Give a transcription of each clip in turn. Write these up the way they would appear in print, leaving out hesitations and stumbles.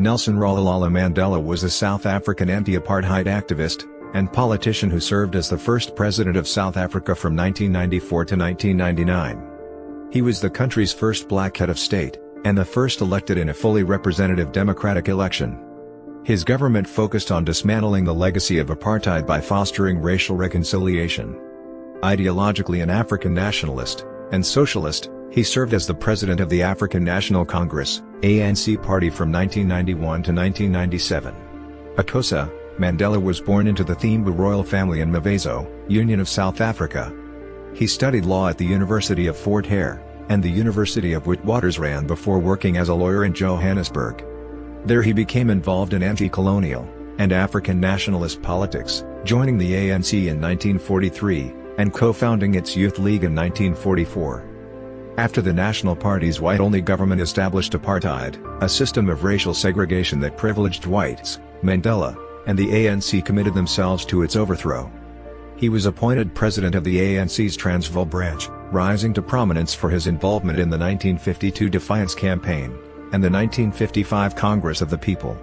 Nelson Rolihlahla Mandela was a South African anti-apartheid activist and politician who served as the first president of South Africa from 1994 to 1999. He was the country's first black head of state, and the first elected in a fully representative democratic election. His government focused on dismantling the legacy of apartheid by fostering racial reconciliation. Ideologically an African nationalist and socialist, he served as the president of the African National Congress (ANC) party from 1991 to 1997. A Xhosa, Mandela was born into the Thembu royal family in Mvezo, Union of South Africa. He studied law at the University of Fort Hare and the University of Witwatersrand before working as a lawyer in Johannesburg. There he became involved in anti-colonial and African nationalist politics, joining the ANC in 1943 and co-founding its Youth League in 1944. After the National Party's white-only government established apartheid, a system of racial segregation that privileged whites, Mandela and the ANC committed themselves to its overthrow. He was appointed president of the ANC's Transvaal branch, rising to prominence for his involvement in the 1952 Defiance Campaign and the 1955 Congress of the People.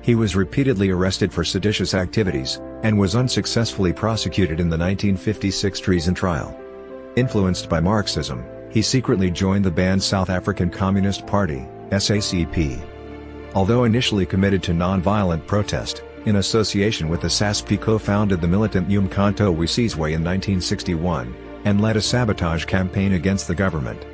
He was repeatedly arrested for seditious activities and was unsuccessfully prosecuted in the 1956 Treason Trial. Influenced by Marxism, he secretly joined the banned South African Communist Party, SACP. Although initially committed to non-violent protest, in association with the SACP co-founded the militant uMkhonto Sizwe in 1961, and led a sabotage campaign against the government.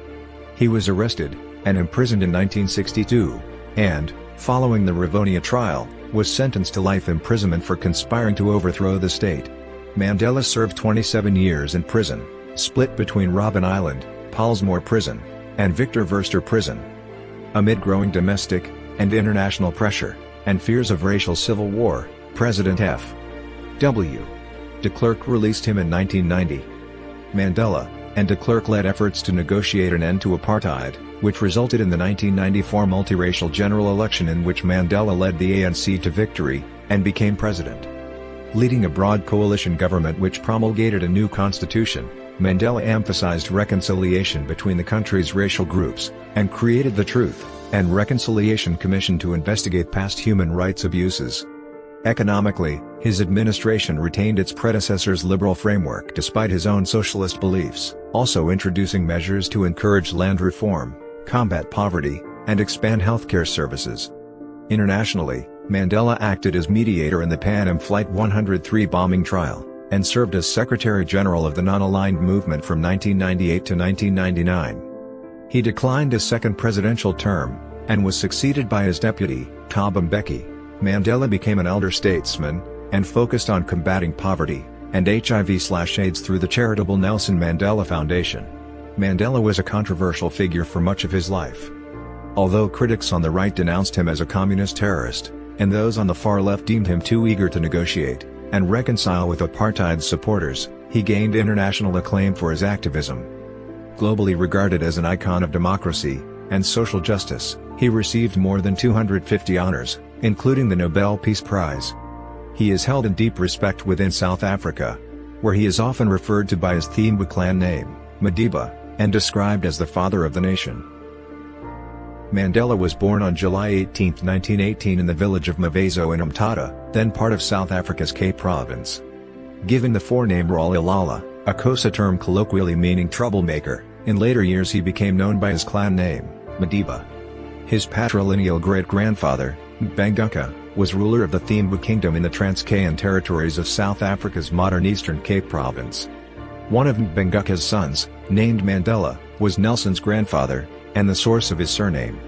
He was arrested and imprisoned in 1962, and, following the Rivonia Trial, was sentenced to life imprisonment for conspiring to overthrow the state. Mandela served 27 years in prison, split between Robben Island, Pollsmoor Prison, and Victor Verster Prison. Amid growing domestic and international pressure and fears of racial civil war, President F.W. de Klerk released him in 1990. Mandela and de Klerk led efforts to negotiate an end to apartheid, which resulted in the 1994 multiracial general election in which Mandela led the ANC to victory and became president. Leading a broad coalition government which promulgated a new constitution, Mandela emphasized reconciliation between the country's racial groups, and created the Truth and Reconciliation Commission to investigate past human rights abuses. Economically, his administration retained its predecessor's liberal framework despite his own socialist beliefs, also introducing measures to encourage land reform, combat poverty, and expand healthcare services. Internationally, Mandela acted as mediator in the Pan Am Flight 103 bombing trial, and served as Secretary General of the Non-Aligned Movement from 1998 to 1999. He declined a second presidential term, and was succeeded by his deputy, Thabo Mbeki. Mandela became an elder statesman, and focused on combating poverty and HIV/AIDS through the charitable Nelson Mandela Foundation. Mandela was a controversial figure for much of his life. Although critics on the right denounced him as a communist terrorist, and those on the far left deemed him too eager to negotiate and reconcile with apartheid's supporters, he gained international acclaim for his activism. Globally regarded as an icon of democracy and social justice, he received more than 250 honors, including the Nobel Peace Prize. He is held in deep respect within South Africa, where he is often referred to by his Thembu clan name, Madiba, and described as the father of the nation. Mandela was born on July 18, 1918 in the village of Mvezo in uMkhonto, then part of South Africa's Cape Province. Given the forename Rolihlahla, a Xhosa term colloquially meaning troublemaker, in later years he became known by his clan name, Madiba. His patrilineal great-grandfather, Mvezo, was ruler of the Thembu Kingdom in the Transkeian territories of South Africa's modern Eastern Cape Province. One of Mvezo's sons, named Mandela, was Nelson's grandfather, and the source of his surname.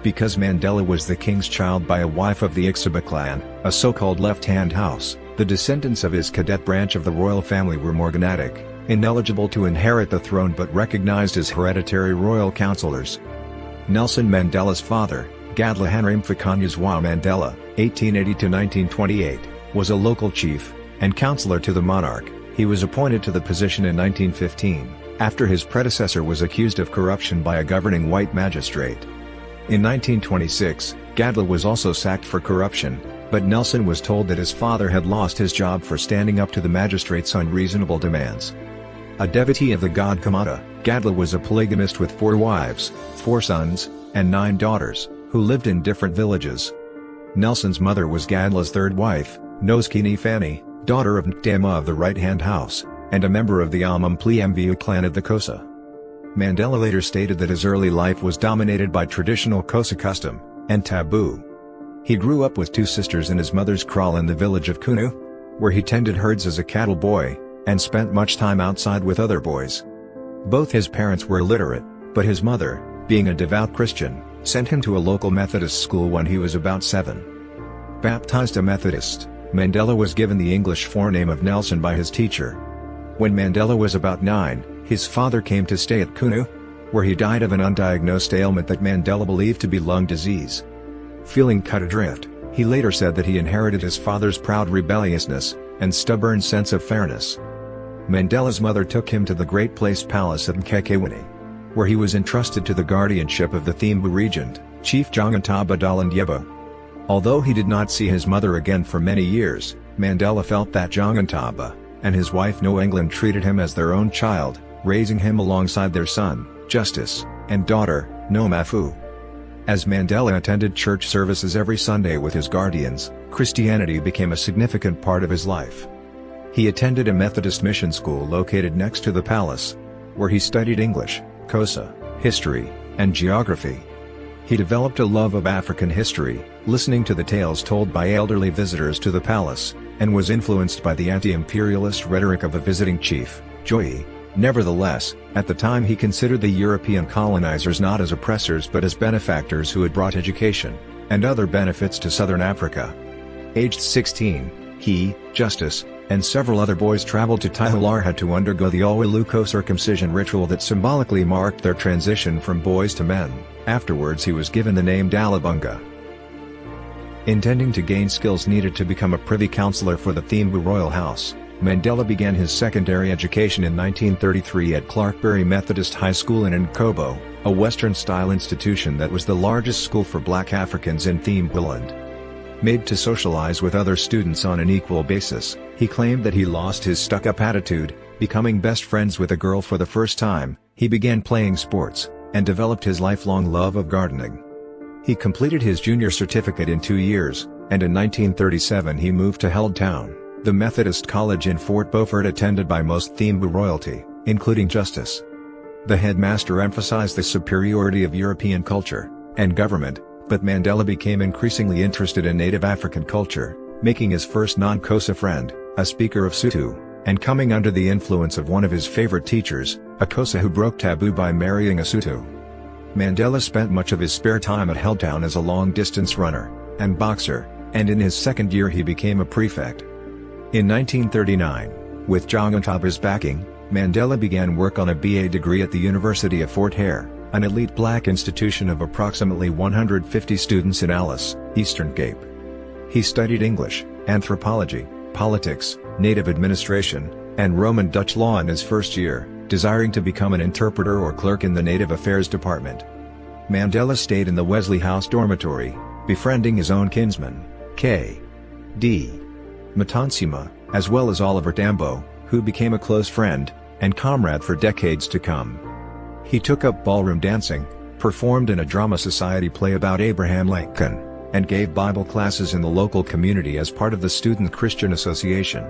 Because Mandela was the king's child by a wife of the Xhosa clan, a so-called left-hand house, the descendants of his cadet branch of the royal family were morganatic, ineligible to inherit the throne but recognized as hereditary royal councillors. Nelson Mandela's father, Godla Mfakanyuzwa Mandela, 1880–1928, was a local chief and councillor to the monarch. He was appointed to the position in 1915, after his predecessor was accused of corruption by a governing white magistrate. In 1926, Godla was also sacked for corruption, but Nelson was told that his father had lost his job for standing up to the magistrate's unreasonable demands. A devotee of the god Kamata, Godla was a polygamist with 4 wives, 4 sons, and 9 daughters, who lived in different villages. Nelson's mother was Gadla's third wife, Noskini Fanny, daughter of Ntema of the right-hand house, and a member of the Mvezo clan of the Xhosa. Mandela later stated that his early life was dominated by traditional Xhosa custom and taboo. He grew up with two sisters in his mother's kraal in the village of Kunu, where he tended herds as a cattle boy, and spent much time outside with other boys. Both his parents were illiterate, but his mother, being a devout Christian, sent him to a local Methodist school when he was about 7. Baptized a Methodist, Mandela was given the English forename of Nelson by his teacher. When Mandela was about 9, his father came to stay at Kunu, where he died of an undiagnosed ailment that Mandela believed to be lung disease. Feeling cut adrift, he later said that he inherited his father's proud rebelliousness and stubborn sense of fairness. Mandela's mother took him to the Great Place Palace at Mkhekewane, where he was entrusted to the guardianship of the Thembu regent, Chief Jongantaba Dalandjebo. Although he did not see his mother again for many years, Mandela felt that Jongantaba and his wife No England treated him as their own child, raising him alongside their son, Justice, and daughter, No Mafu. As Mandela attended church services every Sunday with his guardians, Christianity became a significant part of his life. He attended a Methodist mission school located next to the palace, where he studied English, Xhosa, history, and geography. He developed a love of African history, listening to the tales told by elderly visitors to the palace, and was influenced by the anti-imperialist rhetoric of the visiting chief, Joyi. Nevertheless, at the time he considered the European colonizers not as oppressors but as benefactors who had brought education and other benefits to southern Africa. Aged 16, he, Justice, and several other boys traveled to Rolihlahla to undergo the Oluko circumcision ritual that symbolically marked their transition from boys to men. Afterwards he was given the name Dalibunga. Intending to gain skills needed to become a privy councillor for the Thembu royal house, Mandela began his secondary education in 1933 at Clarkberry Methodist High School in Nkobo, a Western-style institution that was the largest school for black Africans in Thembuland. Made to socialize with other students on an equal basis, he claimed that he lost his stuck-up attitude. Becoming best friends with a girl for the first time, he began playing sports, and developed his lifelong love of gardening. He completed his junior certificate in 2 years, and in 1937 he moved to Healdtown, the Methodist college in Fort Beaufort attended by most Thembu royalty, including Justice. The headmaster emphasized the superiority of European culture and government, but Mandela became increasingly interested in native African culture, making his first non-Xhosa friend, a speaker of Sotho, and coming under the influence of one of his favorite teachers, a Xhosa who broke taboo by marrying a Sotho. Mandela spent much of his spare time at Healdtown as a long-distance runner and boxer, and in his second year he became a prefect. In 1939, with Jongantaba's backing, Mandela began work on a BA degree at the University of Fort Hare, an elite black institution of approximately 150 students in Alice, Eastern Cape. He studied English, anthropology, politics, native administration, and Roman Dutch law in his first year, desiring to become an interpreter or clerk in the Native Affairs Department. Mandela stayed in the Wesley House dormitory, befriending his own kinsman, K.D. Matansima, as well as Oliver Tambo, who became a close friend and comrade for decades to come. He took up ballroom dancing, performed in a drama society play about Abraham Lincoln, and gave Bible classes in the local community as part of the Student Christian Association.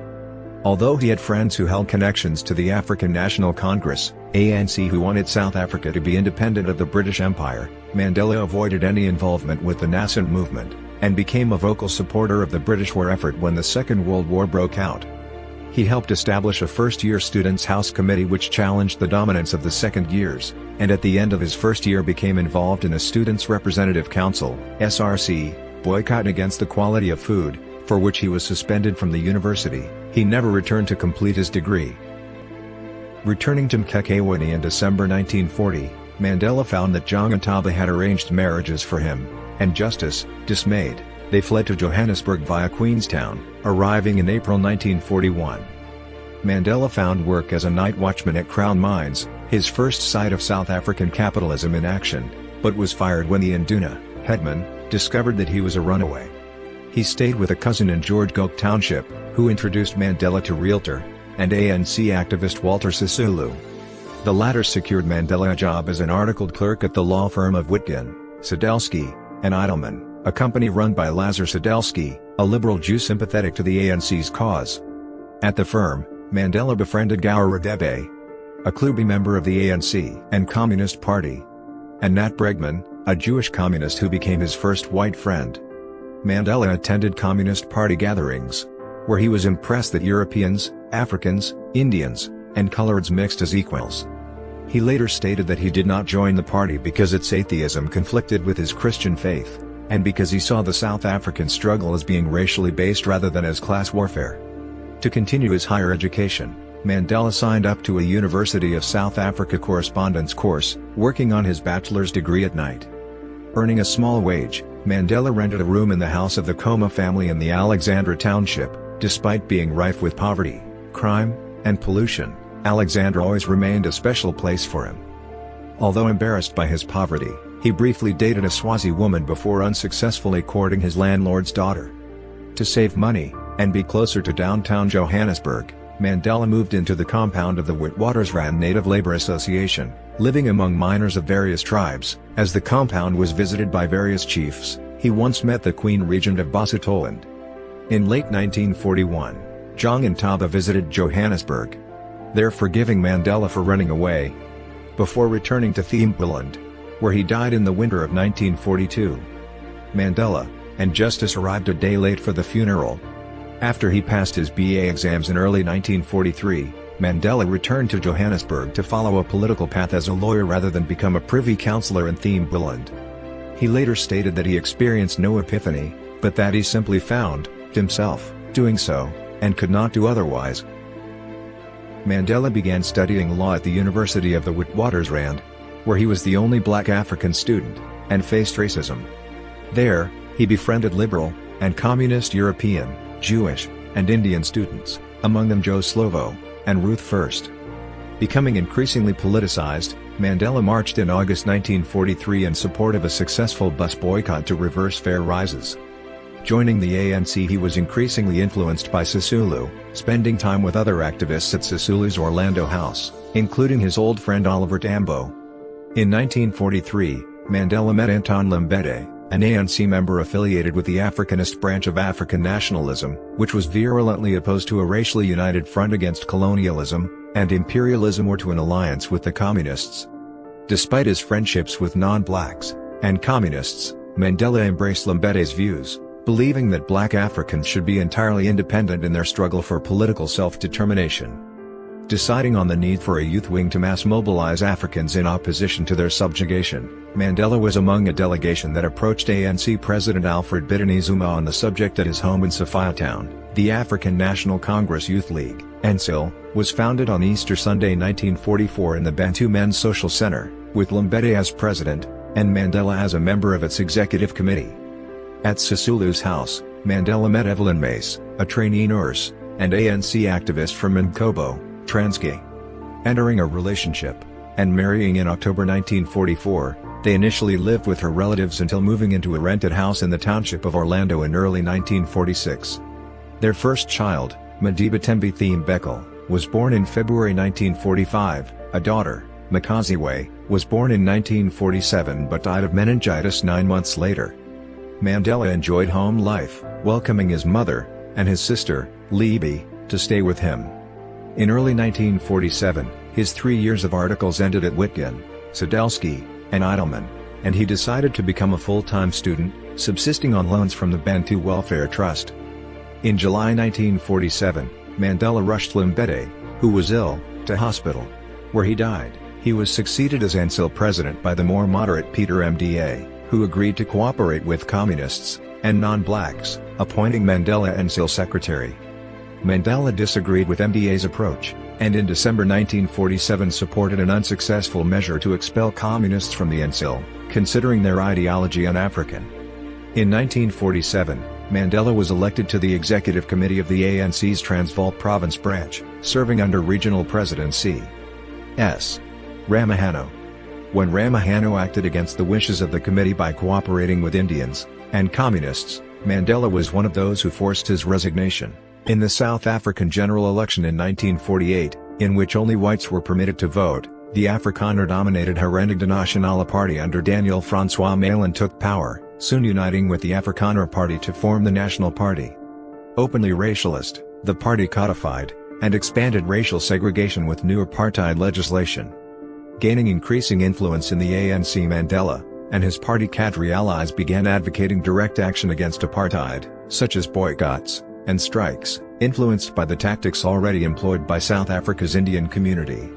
Although he had friends who held connections to the African National Congress, ANC, who wanted South Africa to be independent of the British Empire, Mandela avoided any involvement with the nascent movement, and became a vocal supporter of the British war effort when the Second World War broke out. He helped establish a first-year Students' House Committee which challenged the dominance of the second years, and at the end of his first year became involved in a Students' Representative Council (SRC) boycott against the quality of food, for which he was suspended from the university. He never returned to complete his degree. Returning to Mkhekewane in December 1940, Mandela found that Jongantaba had arranged marriages for him, and Justice, dismayed, they fled to Johannesburg via Queenstown, arriving in April 1941. Mandela found work as a night watchman at Crown Mines, his first sight of South African capitalism in action, but was fired when the Induna headman discovered that he was a runaway. He stayed with a cousin in George Gouk Township, who introduced Mandela to realtor and ANC activist Walter Sisulu. The latter secured Mandela a job as an articled clerk at the law firm of Witkin, Sadelsky, and Eidelman, a company run by Lazar Sadelsky, a liberal Jew sympathetic to the ANC's cause. At the firm, Mandela befriended Gaur Radebe, a Klubi member of the ANC and Communist Party, and Nat Bregman, a Jewish communist who became his first white friend. Mandela attended Communist Party gatherings, where he was impressed that Europeans, Africans, Indians, and coloreds mixed as equals. He later stated that he did not join the party because its atheism conflicted with his Christian faith, and because he saw the South African struggle as being racially based rather than as class warfare. To continue his higher education, Mandela signed up to a University of South Africa correspondence course, working on his bachelor's degree at night. Earning a small wage, Mandela rented a room in the house of the Khoma family in the Alexandra township. Despite being rife with poverty, crime, and pollution, Alexandra always remained a special place for him. Although embarrassed by his poverty, he briefly dated a Swazi woman before unsuccessfully courting his landlord's daughter. To save money, and be closer to downtown Johannesburg, Mandela moved into the compound of the Witwatersrand Native Labour Association, living among miners of various tribes. As the compound was visited by various chiefs, he once met the Queen Regent of Basutoland. In late 1941, Jong and Taba visited Johannesburg, there forgiving Mandela for running away, before returning to Thembu, where he died in the winter of 1942. Mandela and Justice arrived a day late for the funeral. After he passed his BA exams in early 1943, Mandela returned to Johannesburg to follow a political path as a lawyer rather than become a privy councillor in Thembu. He later stated that he experienced no epiphany, but that he simply found himself doing so, and could not do otherwise. Mandela began studying law at the University of the Witwatersrand, where he was the only black African student, and faced racism. There, he befriended liberal and communist European, Jewish, and Indian students, among them Joe Slovo and Ruth First. Becoming increasingly politicized, Mandela marched in August 1943 in support of a successful bus boycott to reverse fare rises. Joining the ANC, he was increasingly influenced by Sisulu, spending time with other activists at Sisulu's Orlando house, including his old friend Oliver Tambo. In 1943, Mandela met Anton Lembede, an ANC member affiliated with the Africanist branch of African nationalism, which was virulently opposed to a racially united front against colonialism and imperialism or to an alliance with the communists. Despite his friendships with non-blacks and communists, Mandela embraced Lembede's views, believing that black Africans should be entirely independent in their struggle for political self-determination. Deciding on the need for a youth wing to mass mobilize Africans in opposition to their subjugation, Mandela was among a delegation that approached ANC President Alfred Bitini Zuma on the subject at his home in Sophiatown. The African National Congress Youth League, ANCIL, was founded on Easter Sunday 1944 in the Bantu Men's Social Center, with Lembede as president, and Mandela as a member of its executive committee. At Sisulu's house, Mandela met Evelyn Mace, a trainee nurse, and ANC activist from Nkobo, Transkei. Entering a relationship, and marrying in October 1944, they initially lived with her relatives until moving into a rented house in the township of Orlando in early 1946. Their first child, Madiba Tembi Thembekile, was born in February 1945, a daughter, Makaziwe, was born in 1947 but died of meningitis 9 months later. Mandela enjoyed home life, welcoming his mother, and his sister, Libi, to stay with him. In early 1947, his 3 years of articles ended at Witgen, Sadelsky, and Eidelman, and he decided to become a full-time student, subsisting on loans from the Bantu Welfare Trust. In July 1947, Mandela rushed Lembede, who was ill, to hospital, where he died. He was succeeded as ANCIL president by the more moderate Peter MDA, who agreed to cooperate with communists and non-blacks, appointing Mandela ANCIL secretary. Mandela disagreed with MDA's approach, and in December 1947 supported an unsuccessful measure to expel communists from the ANCIL, considering their ideology un-African. In 1947, Mandela was elected to the executive committee of the ANC's Transvaal province branch, serving under regional president C.S. Ramahano. When Ramahano acted against the wishes of the committee by cooperating with Indians and communists, Mandela was one of those who forced his resignation. In the South African general election in 1948, in which only whites were permitted to vote, the Afrikaner-dominated Verenigde Nasionale Party under Daniel Francois Malan took power, soon uniting with the Afrikaner Party to form the National Party. Openly racialist, the party codified and expanded racial segregation with new apartheid legislation. Gaining increasing influence in the ANC, Mandela and his party cadre allies began advocating direct action against apartheid, such as boycotts and strikes, influenced by the tactics already employed by South Africa's Indian community.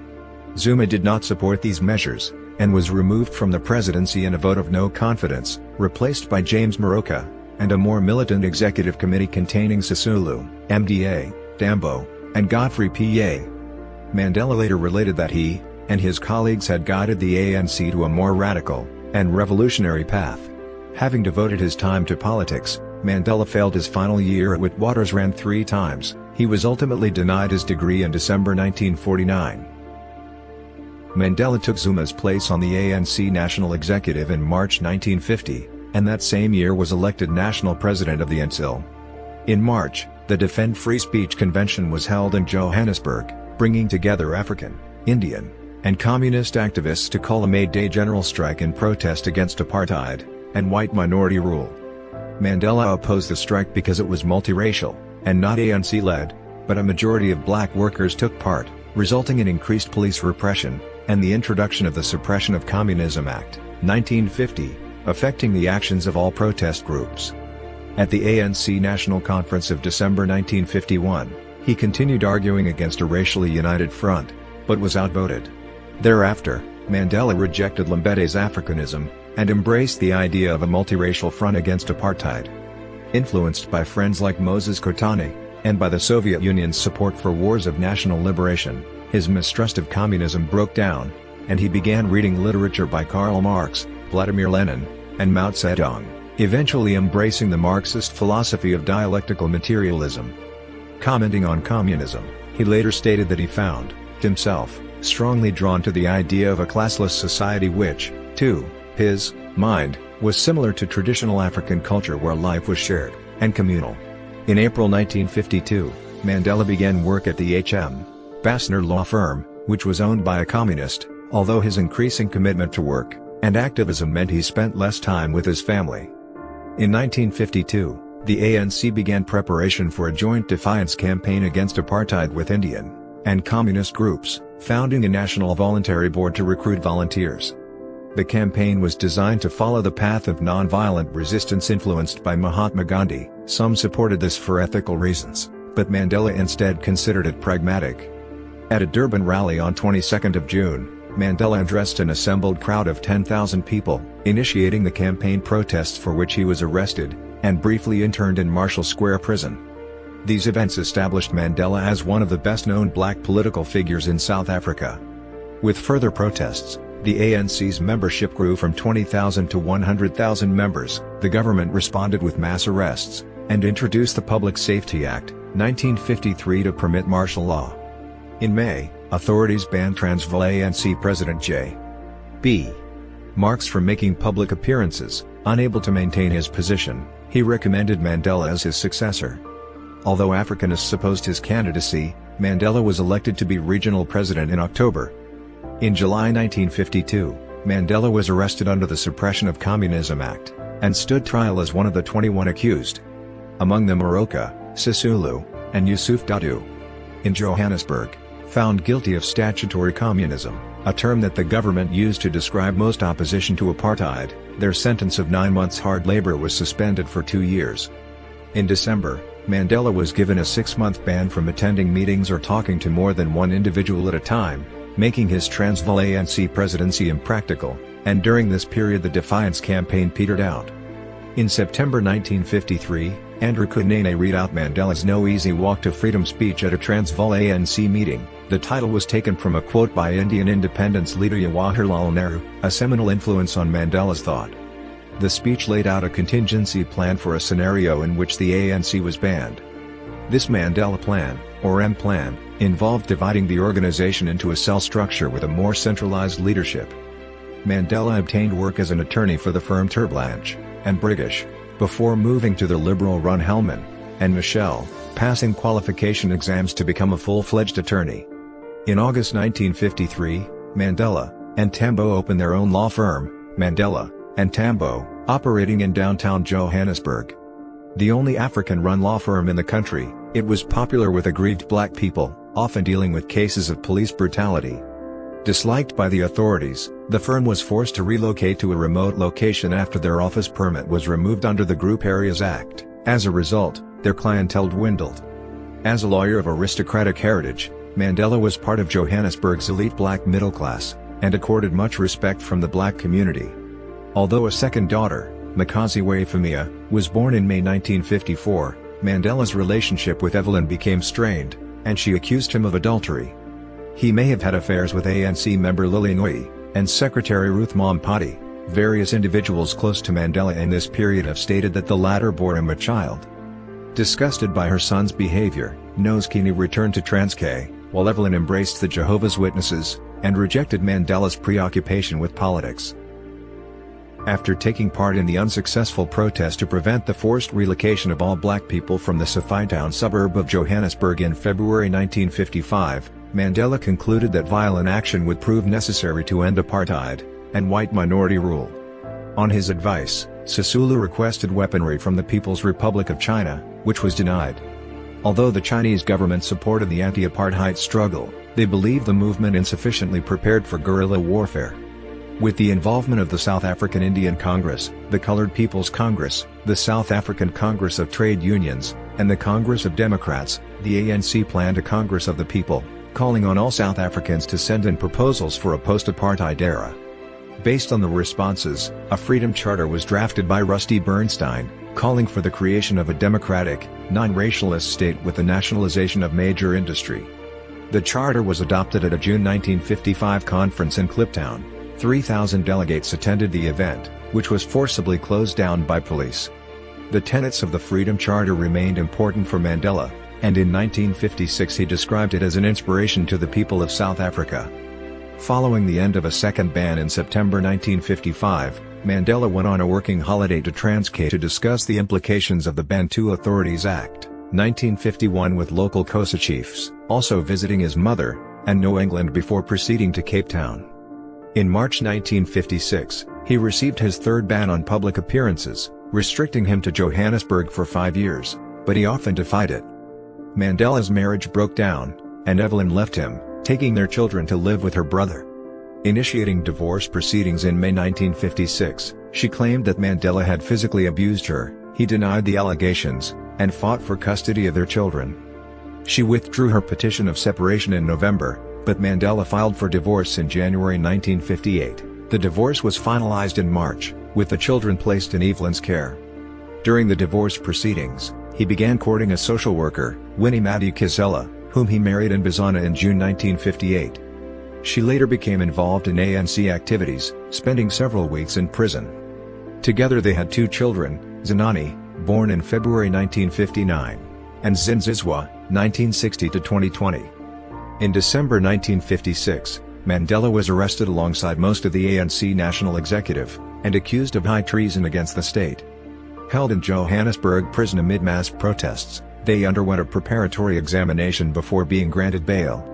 Zuma did not support these measures, and was removed from the presidency in a vote of no confidence, replaced by James Moroka, and a more militant executive committee containing Sisulu, MDA, Thembu, and Godfrey P.A. Mandela later related that he and his colleagues had guided the ANC to a more radical and revolutionary path. Having devoted his time to politics, Mandela failed his final year at Witwatersrand 3 times. He was ultimately denied his degree in December 1949. Mandela took Zuma's place on the ANC National Executive in March 1950, and that same year was elected national president of the ANC. In March, the Defend Free Speech Convention was held in Johannesburg, bringing together African, Indian, and communist activists to call a May Day general strike in protest against apartheid and white minority rule. Mandela opposed the strike because it was multiracial and not ANC-led, but a majority of black workers took part, resulting in increased police repression and the introduction of the Suppression of Communism Act, 1950, affecting the actions of all protest groups. At the ANC National Conference of December 1951, he continued arguing against a racially united front, but was outvoted. Thereafter, Mandela rejected Lembete's Africanism, and embraced the idea of a multiracial front against apartheid. Influenced by friends like Moses Kotane, and by the Soviet Union's support for wars of national liberation, his mistrust of communism broke down, and he began reading literature by Karl Marx, Vladimir Lenin, and Mao Zedong, eventually embracing the Marxist philosophy of dialectical materialism. Commenting on communism, he later stated that he found himself strongly drawn to the idea of a classless society which, to his mind, was similar to traditional African culture where life was shared and communal. In April 1952, Mandela began work at the H.M. Bassner law firm, which was owned by a communist, although his increasing commitment to work and activism meant he spent less time with his family. In 1952, the ANC began preparation for a joint defiance campaign against apartheid with Indian and communist groups, founding a national voluntary board to recruit volunteers. The campaign was designed to follow the path of nonviolent resistance influenced by Mahatma Gandhi. Some supported this for ethical reasons, but Mandela instead considered it pragmatic. At a Durban rally on 22nd of June, Mandela addressed an assembled crowd of 10,000 people, initiating the campaign protests for which he was arrested, and briefly interned in Marshall Square Prison. These events established Mandela as one of the best-known black political figures in South Africa. With further protests, the ANC's membership grew from 20,000 to 100,000 members. The government responded with mass arrests, and introduced the Public Safety Act, 1953 to permit martial law. In May, authorities banned Transvaal ANC President J.B. Marx from making public appearances. Unable to maintain his position, he recommended Mandela as his successor. Although Africanists opposed his candidacy, Mandela was elected to be regional president in October. In July 1952, Mandela was arrested under the Suppression of Communism Act, and stood trial as one of the 21 accused. Among them Moroka, Sisulu, and Yusuf Dadoo. In Johannesburg, found guilty of statutory communism, a term that the government used to describe most opposition to apartheid, their sentence of 9 months hard labor was suspended for 2 years. In December, Mandela was given a 6-month ban from attending meetings or talking to more than one individual at a time, making his Transvaal ANC presidency impractical, and during this period the Defiance Campaign petered out. In September 1953, Andrew Kunene read out Mandela's No Easy Walk to Freedom speech at a Transvaal ANC meeting. The title was taken from a quote by Indian independence leader Jawaharlal Nehru, a seminal influence on Mandela's thought. The speech laid out a contingency plan for a scenario in which the ANC was banned. This Mandela Plan, or M-Plan, involved dividing the organization into a cell structure with a more centralized leadership. Mandela obtained work as an attorney for the firm Terblanche and British, before moving to the liberal-run Hellman and Michel, passing qualification exams to become a full-fledged attorney. In August 1953, Mandela and Thembu opened their own law firm, Mandela and Thembu, Operating in downtown Johannesburg. The only African-run law firm in the country, it was popular with aggrieved black people, often dealing with cases of police brutality. Disliked by the authorities, the firm was forced to relocate to a remote location after their office permit was removed under the Group Areas Act. As a result, their clientele dwindled. As a lawyer of aristocratic heritage, Mandela was part of Johannesburg's elite black middle class, and accorded much respect from the black community. Although a second daughter, Makazi Wafamia, was born in May 1954, Mandela's relationship with Evelyn became strained, and she accused him of adultery. He may have had affairs with ANC member Lily Ngoyi, and Secretary Ruth Mompati. Various individuals close to Mandela in this period have stated that the latter bore him a child. Disgusted by her son's behavior, Noskini returned to Transkei, while Evelyn embraced the Jehovah's Witnesses, and rejected Mandela's preoccupation with politics. After taking part in the unsuccessful protest to prevent the forced relocation of all black people from the Sophiatown suburb of Johannesburg in February 1955, Mandela concluded that violent action would prove necessary to end apartheid and white minority rule. On his advice, Sisulu requested weaponry from the People's Republic of China, which was denied. Although the Chinese government supported the anti-apartheid struggle, they believed the movement insufficiently prepared for guerrilla warfare. With the involvement of the South African Indian Congress, the Colored People's Congress, the South African Congress of Trade Unions, and the Congress of Democrats, the ANC planned a Congress of the People, calling on all South Africans to send in proposals for a post-apartheid era. Based on the responses, a Freedom Charter was drafted by Rusty Bernstein, calling for the creation of a democratic, non-racialist state with the nationalization of major industry. The charter was adopted at a June 1955 conference in Kliptown. 3,000 delegates attended the event, which was forcibly closed down by police. The tenets of the Freedom Charter remained important for Mandela, and in 1956 he described it as an inspiration to the people of South Africa. Following the end of a second ban in September 1955, Mandela went on a working holiday to Transkei to discuss the implications of the Bantu Authorities Act, 1951 with local Xhosa chiefs, also visiting his mother, and New England before proceeding to Cape Town. In March 1956, he received his third ban on public appearances, restricting him to Johannesburg for 5 years, but he often defied it. Mandela's marriage broke down, and Evelyn left him, taking their children to live with her brother. Initiating divorce proceedings in May 1956, she claimed that Mandela had physically abused her. He denied the allegations, and fought for custody of their children. She withdrew her petition of separation in November, but Mandela filed for divorce in January 1958. The divorce was finalized in March, with the children placed in Evelyn's care. During the divorce proceedings, he began courting a social worker, Winnie Madikizela, whom he married in Bizana in June 1958. She later became involved in ANC activities, spending several weeks in prison. Together they had 2 children, Zinani, born in February 1959, and Zinzizwa, 1960-2020. In December 1956, Mandela was arrested alongside most of the ANC national executive, and accused of high treason against the state. Held in Johannesburg prison amid mass protests, they underwent a preparatory examination before being granted bail.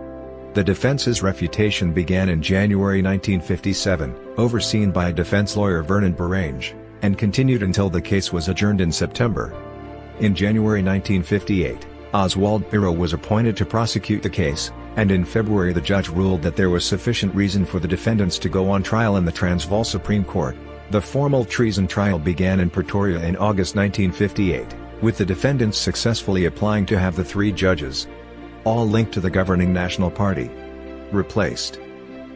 The defense's refutation began in January 1957, overseen by defense lawyer Vernon Barange, and continued until the case was adjourned in September. In January 1958, Oswald Piro was appointed to prosecute the case, and in February the judge ruled that there was sufficient reason for the defendants to go on trial in the Transvaal Supreme Court. The formal treason trial began in Pretoria in August 1958, with the defendants successfully applying to have the 3 judges, all linked to the governing National Party, replaced.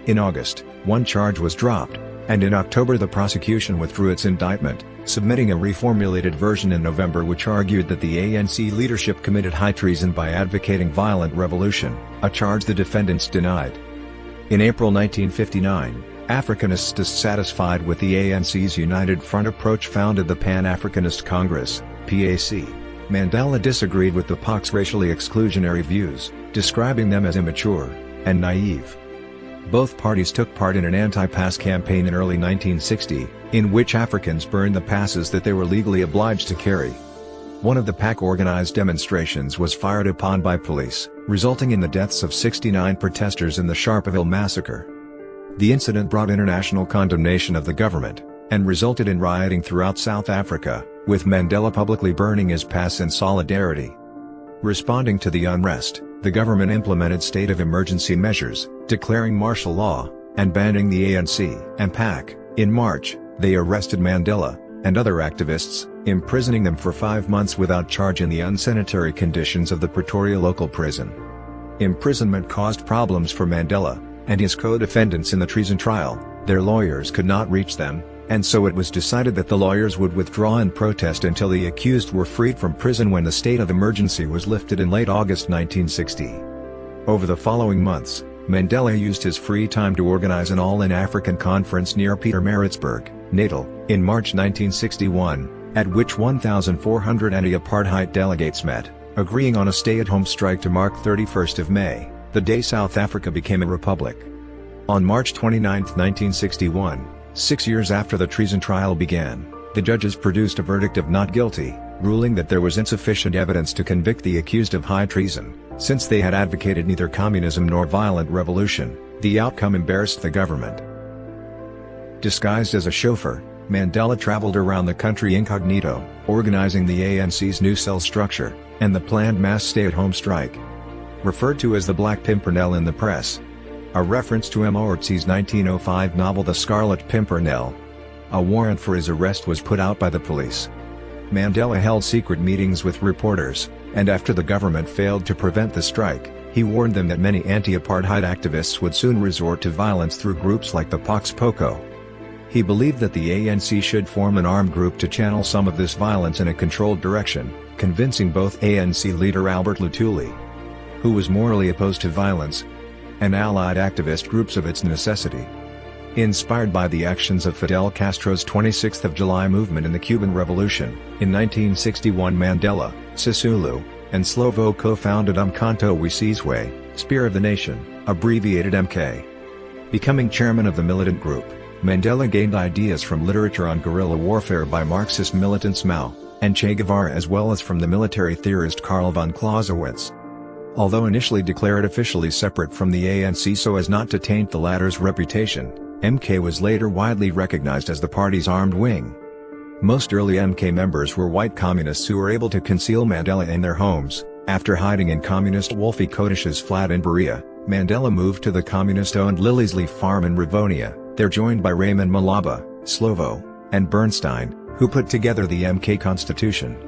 In August, 1 charge was dropped, and in October the prosecution withdrew its indictment, submitting a reformulated version in November which argued that the ANC leadership committed high treason by advocating violent revolution, a charge the defendants denied. In April 1959, Africanists dissatisfied with the ANC's United Front approach founded the Pan-Africanist Congress, PAC. Mandela disagreed with the PAC's racially exclusionary views, describing them as immature and naive. Both parties took part in an anti-pass campaign in early 1960, in which Africans burned the passes that they were legally obliged to carry. One of the PAC-organized demonstrations was fired upon by police, resulting in the deaths of 69 protesters in the Sharpeville massacre. The incident brought international condemnation of the government, and resulted in rioting throughout South Africa, with Mandela publicly burning his pass in solidarity. Responding to the unrest, the government implemented state of emergency measures, declaring martial law, and banning the ANC and PAC. In March, they arrested Mandela and other activists, imprisoning them for 5 months without charge in the unsanitary conditions of the Pretoria local prison. Imprisonment caused problems for Mandela and his co-defendants in the Treason Trial. Their lawyers could not reach them, and so it was decided that the lawyers would withdraw in protest until the accused were freed from prison when the state of emergency was lifted in late August 1960. Over the following months, Mandela used his free time to organize an all-in-African conference near Pietermaritzburg, Natal, in March 1961, at which 1,400 anti-apartheid delegates met, agreeing on a stay-at-home strike to mark 31st of May, the day South Africa became a republic. On March 29, 1961, 6 years after the Treason Trial began, the judges produced a verdict of not guilty, ruling that there was insufficient evidence to convict the accused of high treason, since they had advocated neither communism nor violent revolution. The outcome embarrassed the government. Disguised as a chauffeur, Mandela traveled around the country incognito, organizing the ANC's new cell structure, and the planned mass stay-at-home strike. Referred to as the Black Pimpernel in the press, a reference to Ortzi's 1905 novel The Scarlet Pimpernel. A warrant for his arrest was put out by the police. Mandela held secret meetings with reporters, and after the government failed to prevent the strike, he warned them that many anti-apartheid activists would soon resort to violence through groups like the Pax Poco. He believed that the ANC should form an armed group to channel some of this violence in a controlled direction, convincing both ANC leader Albert Luthuli, who was morally opposed to violence, and allied activist groups of its necessity. Inspired by the actions of Fidel Castro's 26th of July movement in the Cuban Revolution, in 1961 Mandela, Sisulu, and Slovo co-founded uMkhonto we Sizwe, Spear of the Nation, abbreviated MK. Becoming chairman of the militant group, Mandela gained ideas from literature on guerrilla warfare by Marxist militants Mao and Che Guevara, as well as from the military theorist Karl von Clausewitz. Although initially declared officially separate from the ANC so as not to taint the latter's reputation, MK was later widely recognized as the party's armed wing. Most early MK members were white communists who were able to conceal Mandela in their homes. After hiding in communist Wolfie Kodish's flat in Berea, Mandela moved to the communist-owned Liliesleaf farm in Rivonia. They're joined by Raymond Malaba, Slovo, and Bernstein, who put together the MK Constitution.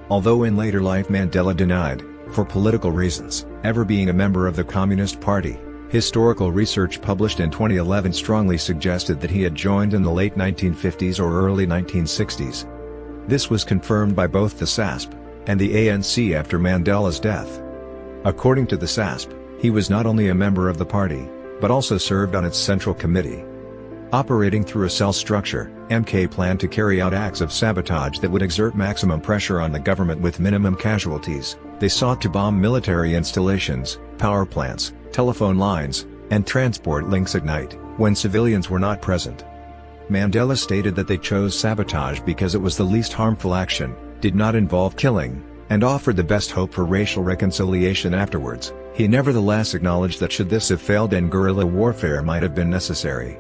Although in later life Mandela denied, for political reasons, ever being a member of the Communist Party, historical research published in 2011 strongly suggested that he had joined in the late 1950s or early 1960s. This was confirmed by both the SACP and the ANC after Mandela's death. According to the SACP, he was not only a member of the party, but also served on its central committee. Operating through a cell structure, MK planned to carry out acts of sabotage that would exert maximum pressure on the government with minimum casualties. They sought to bomb military installations, power plants, telephone lines, and transport links at night, when civilians were not present. Mandela stated that they chose sabotage because it was the least harmful action, did not involve killing, and offered the best hope for racial reconciliation afterwards. He nevertheless acknowledged that should this have failed then guerrilla warfare might have been necessary.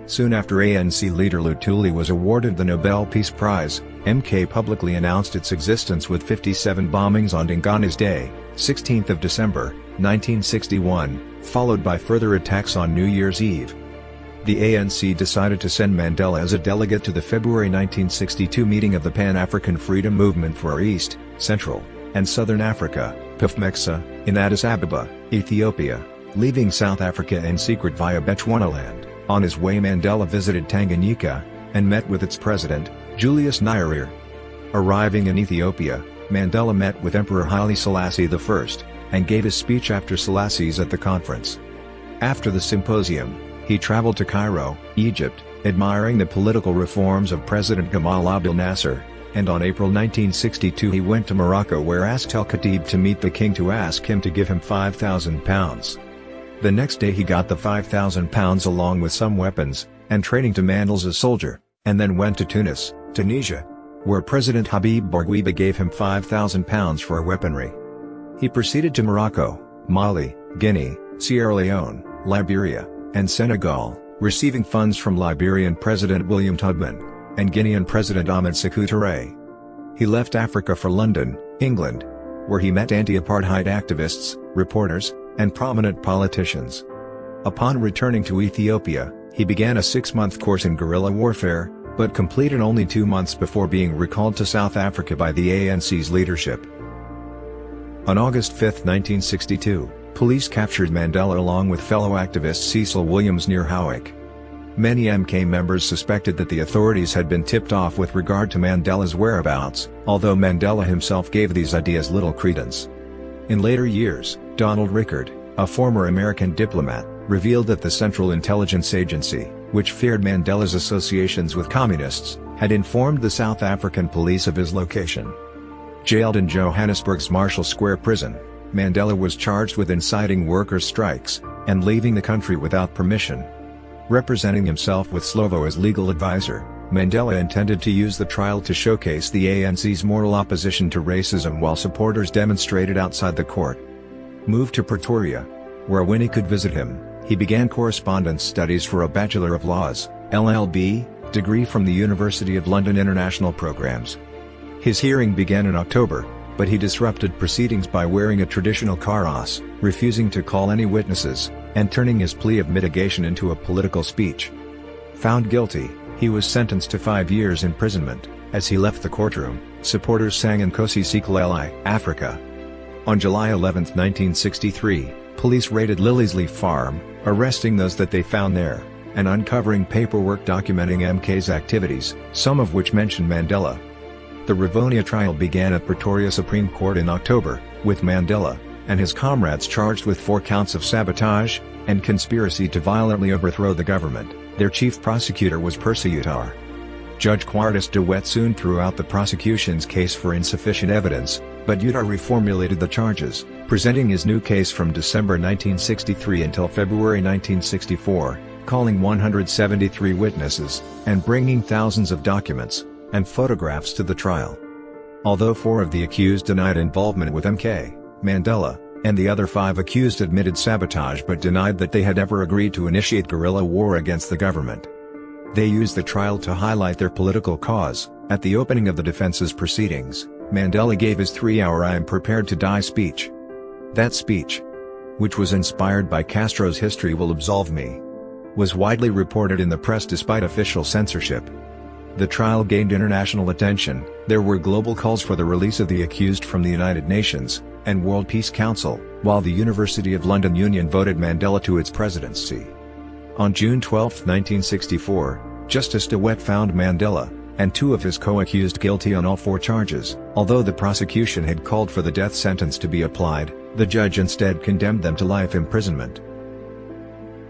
Soon after ANC leader Luthuli was awarded the Nobel Peace Prize, MK publicly announced its existence with 57 bombings on Dingani's Day, 16th of December, 1961, followed by further attacks on New Year's Eve. The ANC decided to send Mandela as a delegate to the February 1962 meeting of the Pan-African Freedom Movement for East, Central, and Southern Africa, PAFMECSA, in Addis Ababa, Ethiopia, leaving South Africa in secret via Bechuanaland. On his way Mandela visited Tanganyika, and met with its president, Julius Nyerere. Arriving in Ethiopia, Mandela met with Emperor Haile Selassie I, and gave his speech after Selassie's at the conference. After the symposium, he traveled to Cairo, Egypt, admiring the political reforms of President Gamal Abdel Nasser, and on April 1962 he went to Morocco where asked El-Khatib to meet the king to ask him to give him £5,000. The next day he got the £5,000 along with some weapons, and training to Mandela as a soldier, and then went to Tunis, Tunisia, where President Habib Bourguiba gave him £5,000 for weaponry. He proceeded to Morocco, Mali, Guinea, Sierra Leone, Liberia, and Senegal, receiving funds from Liberian President William Tubman. and Guinean President Ahmed Sékou. He left Africa for London, England, where he met anti-apartheid activists, reporters, and prominent politicians. Upon returning to Ethiopia, he began a 6-month course in guerrilla warfare, but completed only 2 months before being recalled to South Africa by the ANC's leadership. On August 5, 1962, police captured Mandela along with fellow activist Cecil Williams near Howick. Many MK members suspected that the authorities had been tipped off with regard to Mandela's whereabouts, although Mandela himself gave these ideas little credence. In later years, Donald Rickard, a former American diplomat, revealed that the Central Intelligence Agency, which feared Mandela's associations with communists, had informed the South African police of his location. Jailed in Johannesburg's Marshall Square prison, Mandela was charged with inciting workers' strikes, and leaving the country without permission. Representing himself with Slovo as legal advisor, Mandela intended to use the trial to showcase the ANC's moral opposition to racism while supporters demonstrated outside the court. Moved to Pretoria, where Winnie could visit him, he began correspondence studies for a Bachelor of Laws, LLB, degree from the University of London International Programs. His hearing began in October, but he disrupted proceedings by wearing a traditional kaross, refusing to call any witnesses, and turning his plea of mitigation into a political speech. Found guilty, he was sentenced to 5 years imprisonment. As he left the courtroom, supporters sang Nkosi Sikelel' Africa. On July 11, 1963, police raided Liliesleaf Farm, arresting those that they found there, and uncovering paperwork documenting MK's activities, some of which mention Mandela. The Rivonia Trial began at Pretoria Supreme Court in October, with Mandela and his comrades charged with 4 counts of sabotage and conspiracy to violently overthrow the government. Their chief prosecutor was Percy Uttar. Judge Quartus de Wet soon threw out the prosecution's case for insufficient evidence, but Uttar reformulated the charges, presenting his new case from December 1963 until February 1964, calling 173 witnesses, and bringing thousands of documents and photographs to the trial. Although 4 of the accused denied involvement with MK, Mandela, and the other 5 accused admitted sabotage but denied that they had ever agreed to initiate guerrilla war against the government. They used the trial to highlight their political cause. At the opening of the defense's proceedings, Mandela gave his 3-hour "I am prepared to die" speech. That speech, which was inspired by Castro's "History will absolve me," was widely reported in the press despite official censorship. The trial gained international attention. There were global calls for the release of the accused from the United Nations and World Peace Council, while the University of London Union voted Mandela to its presidency. On June 12, 1964, Justice de Wet found Mandela and 2 of his co-accused guilty on all 4 charges. Although the prosecution had called for the death sentence to be applied, the judge instead condemned them to life imprisonment.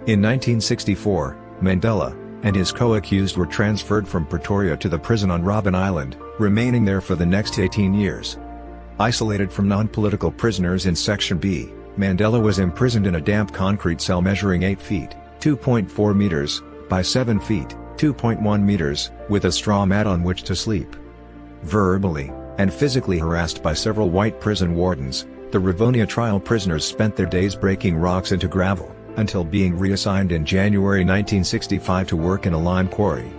In 1964, Mandela and his co-accused were transferred from Pretoria to the prison on Robben Island, remaining there for the next 18 years. Isolated from non-political prisoners in Section B, Mandela was imprisoned in a damp concrete cell measuring 8 feet, 2.4 meters, by 7 feet, 2.1 meters, with a straw mat on which to sleep. Verbally and physically harassed by several white prison wardens, the Rivonia Trial prisoners spent their days breaking rocks into gravel, until being reassigned in January 1965 to work in a lime quarry.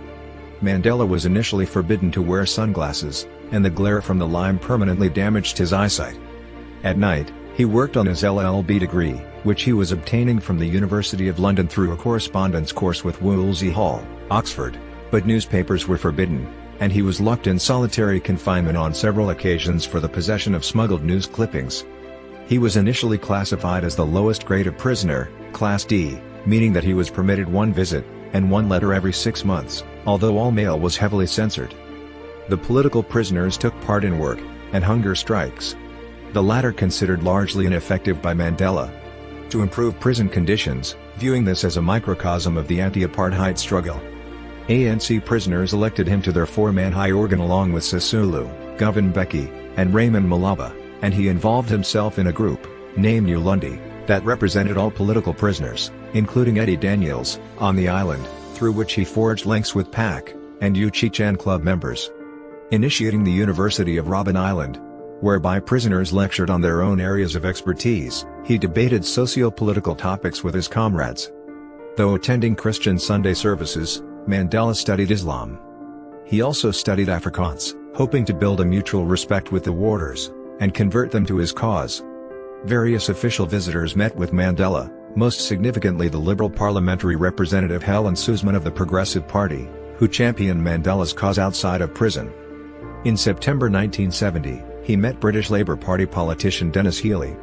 Mandela was initially forbidden to wear sunglasses, and the glare from the lime permanently damaged his eyesight. At night, he worked on his LLB degree, which he was obtaining from the University of London through a correspondence course with Wolsey Hall, Oxford, but newspapers were forbidden, and he was locked in solitary confinement on several occasions for the possession of smuggled news clippings. He was initially classified as the lowest grade of prisoner, Class D, meaning that he was permitted 1 visit and 1 letter every 6 months, although all mail was heavily censored. The political prisoners took part in work and hunger strikes, the latter considered largely ineffective by Mandela. To improve prison conditions, viewing this as a microcosm of the anti-apartheid struggle, ANC prisoners elected him to their 4-man high organ along with Sisulu, Govan Mbeki, and Raymond Malaba, and he involved himself in a group, named Ulundi, that represented all political prisoners, including Eddie Daniels, on the island, through which he forged links with PAC and Uchichan Club members. Initiating the University of Robben Island, whereby prisoners lectured on their own areas of expertise, he debated socio-political topics with his comrades. Though attending Christian Sunday services, Mandela studied Islam. He also studied Afrikaans, hoping to build a mutual respect with the warders, and convert them to his cause. Various official visitors met with Mandela, most significantly the Liberal parliamentary representative Helen Suzman of the Progressive Party, who championed Mandela's cause outside of prison. In September 1970, he met British Labour Party politician Dennis Healey.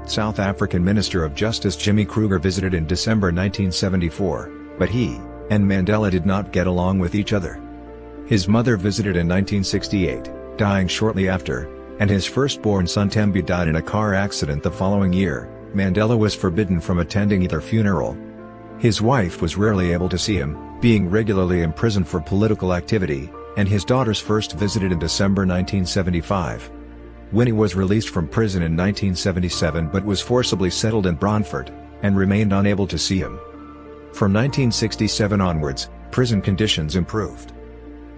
South African Minister of Justice Jimmy Kruger visited in December 1974, but he and Mandela did not get along with each other. His mother visited in 1968, dying shortly after, and his firstborn son Thembu died in a car accident the following year. Mandela was forbidden from attending either funeral. His wife was rarely able to see him, being regularly imprisoned for political activity, and his daughters first visited in December 1975. Winnie was released from prison in 1977 but was forcibly settled in Brantford, and remained unable to see him. From 1967 onwards, prison conditions improved.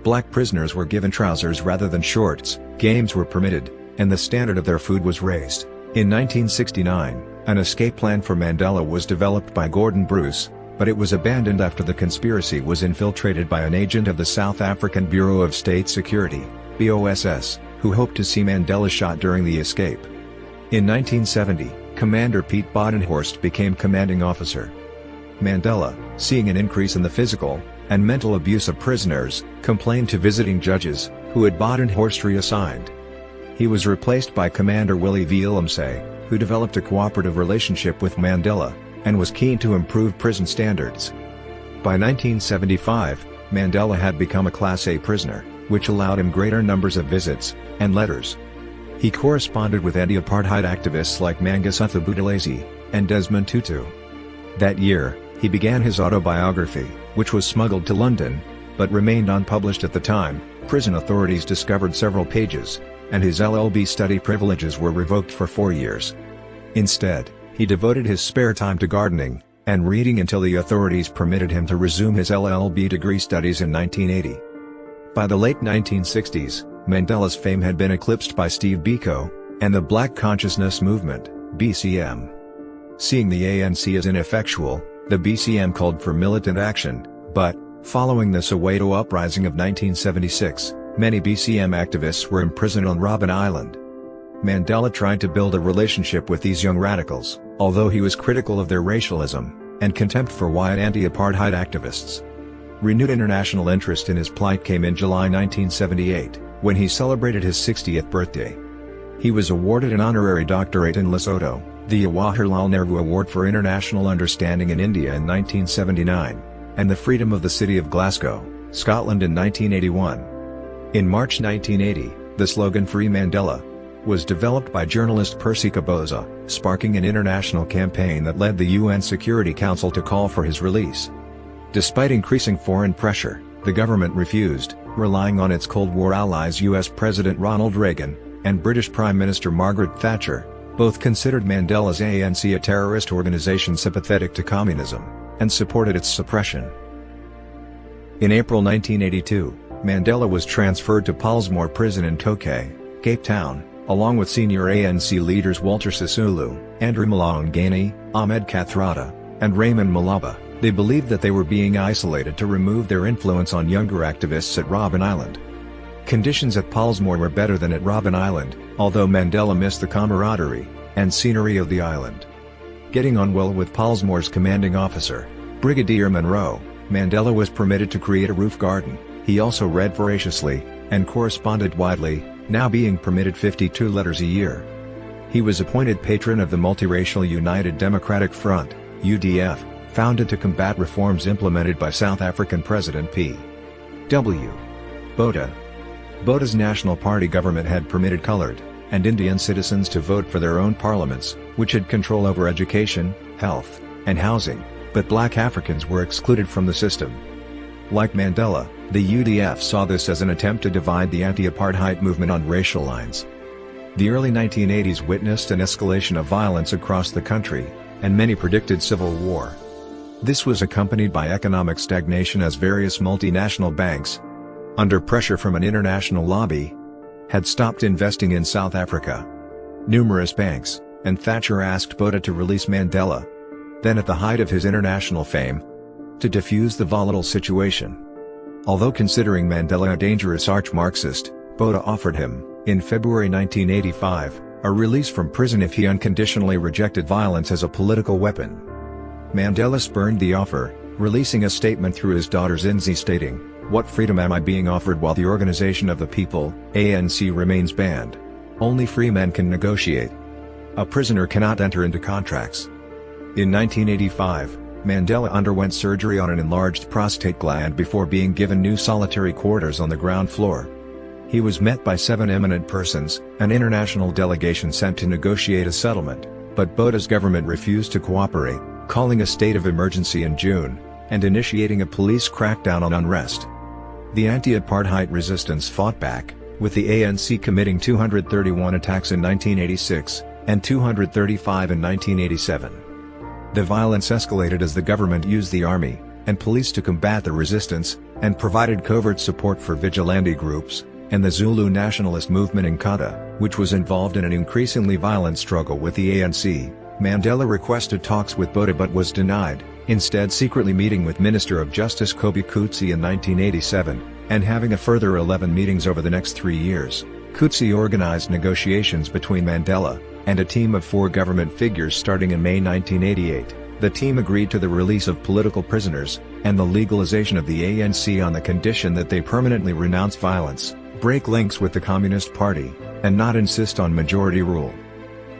Black prisoners were given trousers rather than shorts, games were permitted, and the standard of their food was raised. In 1969, an escape plan for Mandela was developed by Gordon Bruce, but it was abandoned after the conspiracy was infiltrated by an agent of the South African Bureau of State Security, BOSS, who hoped to see Mandela shot during the escape. In 1970, Commander Pete Badenhorst became commanding officer. Mandela, seeing an increase in the physical and mental abuse of prisoners, complained to visiting judges, who had Badenhorst reassigned. He was replaced by Commander Willie Willemse, who developed a cooperative relationship with Mandela, and was keen to improve prison standards. By 1975, Mandela had become a Class A prisoner, which allowed him greater numbers of visits and letters. He corresponded with anti-apartheid activists like Mangosuthu Buthelezi and Desmond Tutu. That year, he began his autobiography, which was smuggled to London, but remained unpublished at the time. Prison authorities discovered several pages, and his LLB study privileges were revoked for 4 years. Instead, he devoted his spare time to gardening and reading until the authorities permitted him to resume his LLB degree studies in 1980. By the late 1960s, Mandela's fame had been eclipsed by Steve Biko and the Black Consciousness Movement, BCM. Seeing the ANC as ineffectual, the BCM called for militant action, but, following the Soweto uprising of 1976, many BCM activists were imprisoned on Robben Island. Mandela tried to build a relationship with these young radicals, although he was critical of their racialism and contempt for white anti-apartheid activists. Renewed international interest in his plight came in July 1978, when he celebrated his 60th birthday. He was awarded an honorary doctorate in Lesotho, the Jawaharlal Nehru Award for International Understanding in India in 1979, and the Freedom of the City of Glasgow, Scotland in 1981. In March 1980, the slogan Free Mandela was developed by journalist Percy Kaboza, sparking an international campaign that led the UN Security Council to call for his release. Despite increasing foreign pressure, the government refused, relying on its Cold War allies US President Ronald Reagan and British Prime Minister Margaret Thatcher. Both considered Mandela's ANC a terrorist organization sympathetic to communism, and supported its suppression. In April 1982, Mandela was transferred to Pollsmoor Prison in Tokay, Cape Town, along with senior ANC leaders Walter Sisulu, Andrew Malongeni, Ahmed Kathrada, and Raymond Malaba. They believed that they were being isolated to remove their influence on younger activists at Robben Island. Conditions at Pollsmoor were better than at Robben Island, although Mandela missed the camaraderie and scenery of the island. Getting on well with Pollsmoor's commanding officer, Brigadier Monroe, Mandela was permitted to create a roof garden. He also read voraciously and corresponded widely, now being permitted 52 letters a year. He was appointed patron of the multiracial United Democratic Front, UDF, founded to combat reforms implemented by South African President P.W. Botha. Botha's National Party government had permitted colored and Indian citizens to vote for their own parliaments, which had control over education, health, and housing, but black Africans were excluded from the system. Like Mandela, the UDF saw this as an attempt to divide the anti-apartheid movement on racial lines. The early 1980s witnessed an escalation of violence across the country, and many predicted civil war. This was accompanied by economic stagnation as various multinational banks, under pressure from an international lobby, had stopped investing in South Africa. Numerous banks, and Thatcher asked Botha to release Mandela, then at the height of his international fame, to defuse the volatile situation. Although considering Mandela a dangerous arch-Marxist, Botha offered him, in February 1985, a release from prison if he unconditionally rejected violence as a political weapon. Mandela spurned the offer, releasing a statement through his daughter Zinzi stating, "What freedom am I being offered while the Organization of the People, ANC, remains banned? Only free men can negotiate. A prisoner cannot enter into contracts." In 1985, Mandela underwent surgery on an enlarged prostate gland before being given new solitary quarters on the ground floor. He was met by 7 eminent persons, an international delegation sent to negotiate a settlement, but Botha's government refused to cooperate, calling a state of emergency in June, and initiating a police crackdown on unrest. The anti-apartheid resistance fought back, with the ANC committing 231 attacks in 1986, and 235 in 1987. The violence escalated as the government used the army and police to combat the resistance, and provided covert support for vigilante groups, and the Zulu nationalist movement uMkhonto, which was involved in an increasingly violent struggle with the ANC. Mandela requested talks with Botha but was denied, instead secretly meeting with Minister of Justice Kobe Coetsee in 1987, and having a further 11 meetings over the next 3 years. Coetsee organized negotiations between Mandela and a team of 4 government figures starting in May 1988. The team agreed to the release of political prisoners, and the legalization of the ANC on the condition that they permanently renounce violence, break links with the Communist Party, and not insist on majority rule.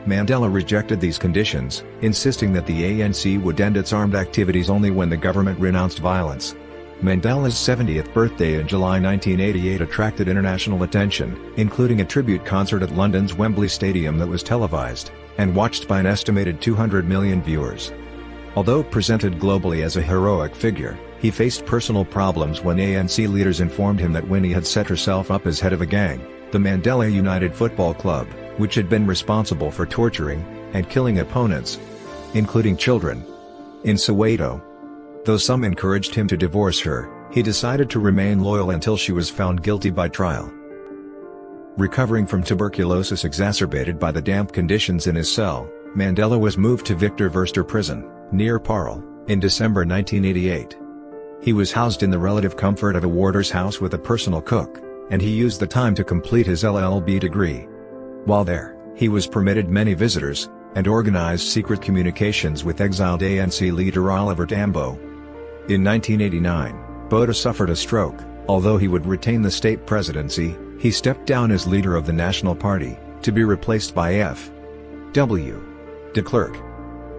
Mandela rejected these conditions, insisting that the ANC would end its armed activities only when the government renounced violence. Mandela's 70th birthday in July 1988 attracted international attention, including a tribute concert at London's Wembley Stadium that was televised, and watched by an estimated 200 million viewers. Although presented globally as a heroic figure, he faced personal problems when ANC leaders informed him that Winnie had set herself up as head of a gang, the Mandela United Football Club, which had been responsible for torturing and killing opponents, including children, in Soweto. Though some encouraged him to divorce her, he decided to remain loyal until she was found guilty by trial. Recovering from tuberculosis exacerbated by the damp conditions in his cell, Mandela was moved to Victor Verster Prison, near Parel, in December 1988. He was housed in the relative comfort of a warder's house with a personal cook, and he used the time to complete his LLB degree. While there, he was permitted many visitors, and organized secret communications with exiled ANC leader Oliver Tambo. In 1989, Botha suffered a stroke. Although he would retain the state presidency, he stepped down as leader of the National Party, to be replaced by F.W. de Klerk.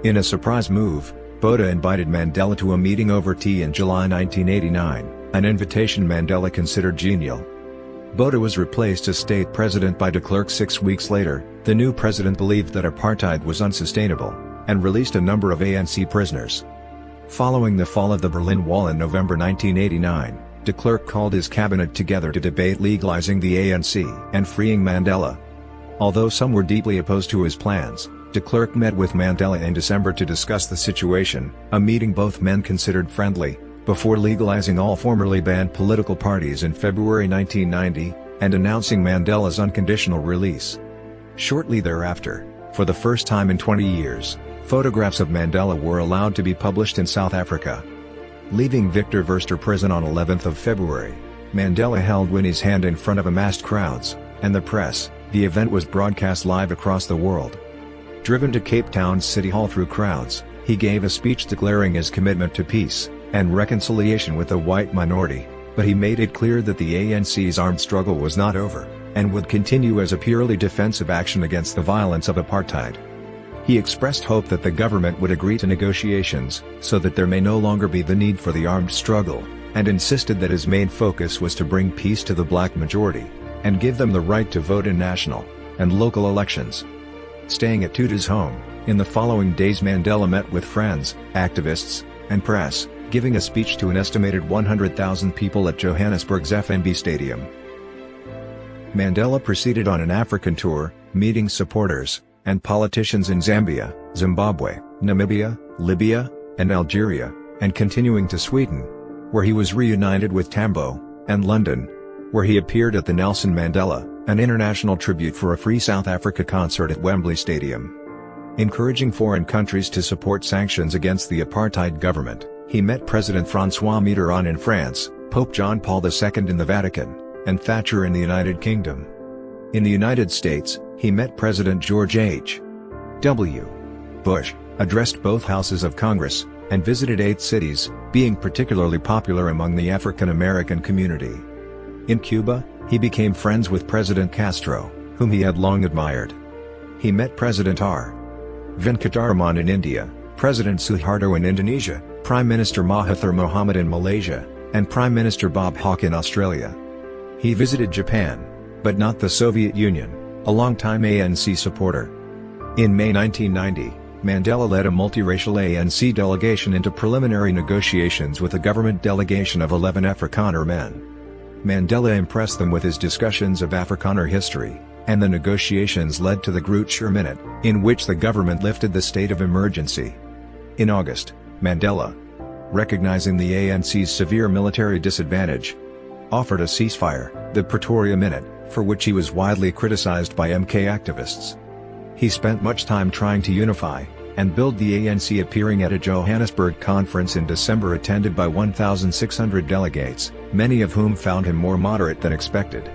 In a surprise move, Botha invited Mandela to a meeting over tea in July 1989, an invitation Mandela considered genial. Botha was replaced as state president by de Klerk 6 weeks later. The new president believed that apartheid was unsustainable, and released a number of ANC prisoners. Following the fall of the Berlin Wall in November 1989, de Klerk called his cabinet together to debate legalizing the ANC and freeing Mandela. Although some were deeply opposed to his plans, de Klerk met with Mandela in December to discuss the situation, a meeting both men considered friendly, before legalizing all formerly banned political parties in February 1990, and announcing Mandela's unconditional release. Shortly thereafter, for the first time in 20 years, photographs of Mandela were allowed to be published in South Africa. Leaving Victor Verster Prison on 11th of February, Mandela held Winnie's hand in front of amassed crowds, and the press. The event was broadcast live across the world. Driven to Cape Town's City Hall through crowds, he gave a speech declaring his commitment to peace and reconciliation with the white minority, but he made it clear that the ANC's armed struggle was not over, and would continue as a purely defensive action against the violence of apartheid. He expressed hope that the government would agree to negotiations, so that there may no longer be the need for the armed struggle, and insisted that his main focus was to bring peace to the black majority, and give them the right to vote in national and local elections. Staying at Tuta's home, in the following days Mandela met with friends, activists, and press, giving a speech to an estimated 100,000 people at Johannesburg's FNB Stadium. Mandela proceeded on an African tour, meeting supporters and politicians in Zambia, Zimbabwe, Namibia, Libya, and Algeria, and continuing to Sweden, where he was reunited with Tambo, and London, where he appeared at the Nelson Mandela, an international tribute for a Free South Africa concert at Wembley Stadium. Encouraging foreign countries to support sanctions against the apartheid government, he met President François Mitterrand in France, Pope John Paul II in the Vatican, and Thatcher in the United Kingdom. In the United States, he met President George H.W. Bush, addressed both houses of Congress, and visited 8 cities, being particularly popular among the African American community. In Cuba, he became friends with President Castro, whom he had long admired. He met President R. Venkataraman in India, President Suharto in Indonesia, Prime Minister Mahathir Mohamad in Malaysia, and Prime Minister Bob Hawke in Australia. He visited Japan, but not the Soviet Union, a longtime ANC supporter. In May 1990, Mandela led a multiracial ANC delegation into preliminary negotiations with a government delegation of 11 Afrikaner men. Mandela impressed them with his discussions of Afrikaner history, and the negotiations led to the Groote Minute, in which the government lifted the state of emergency. In August, Mandela, recognizing the ANC's severe military disadvantage, offered a ceasefire, the Pretoria Minute, for which he was widely criticized by MK activists. He spent much time trying to unify and build the ANC, appearing at a Johannesburg conference in December attended by 1,600 delegates, many of whom found him more moderate than expected.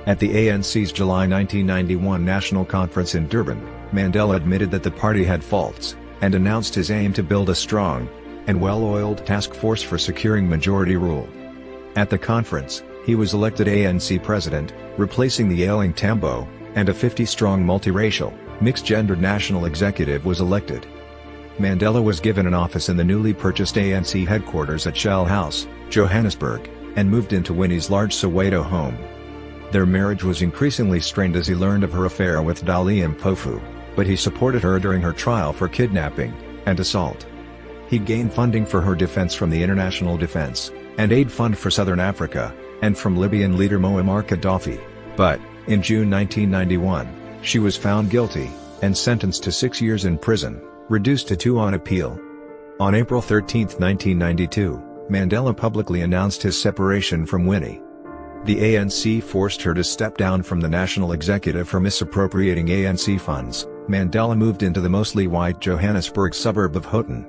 At the ANC's July 1991 national conference in Durban, Mandela admitted that the party had faults, and announced his aim to build a strong and well-oiled task force for securing majority rule. At the conference, he was elected ANC president, replacing the ailing Thembu, and a 50-strong multiracial, mixed-gendered national executive was elected. Mandela was given an office in the newly purchased ANC headquarters at Shell House, Johannesburg, and moved into Winnie's large Soweto home. Their marriage was increasingly strained as he learned of her affair with Dali Mpofu, but he supported her during her trial for kidnapping and assault. He gained funding for her defense from the International Defense and Aid Fund for Southern Africa, and from Libyan leader Muammar Gaddafi, but, in June 1991, she was found guilty, and sentenced to 6 years in prison, reduced to 2 on appeal. On April 13, 1992, Mandela publicly announced his separation from Winnie. The ANC forced her to step down from the national executive for misappropriating ANC funds. Mandela moved into the mostly white Johannesburg suburb of Houghton.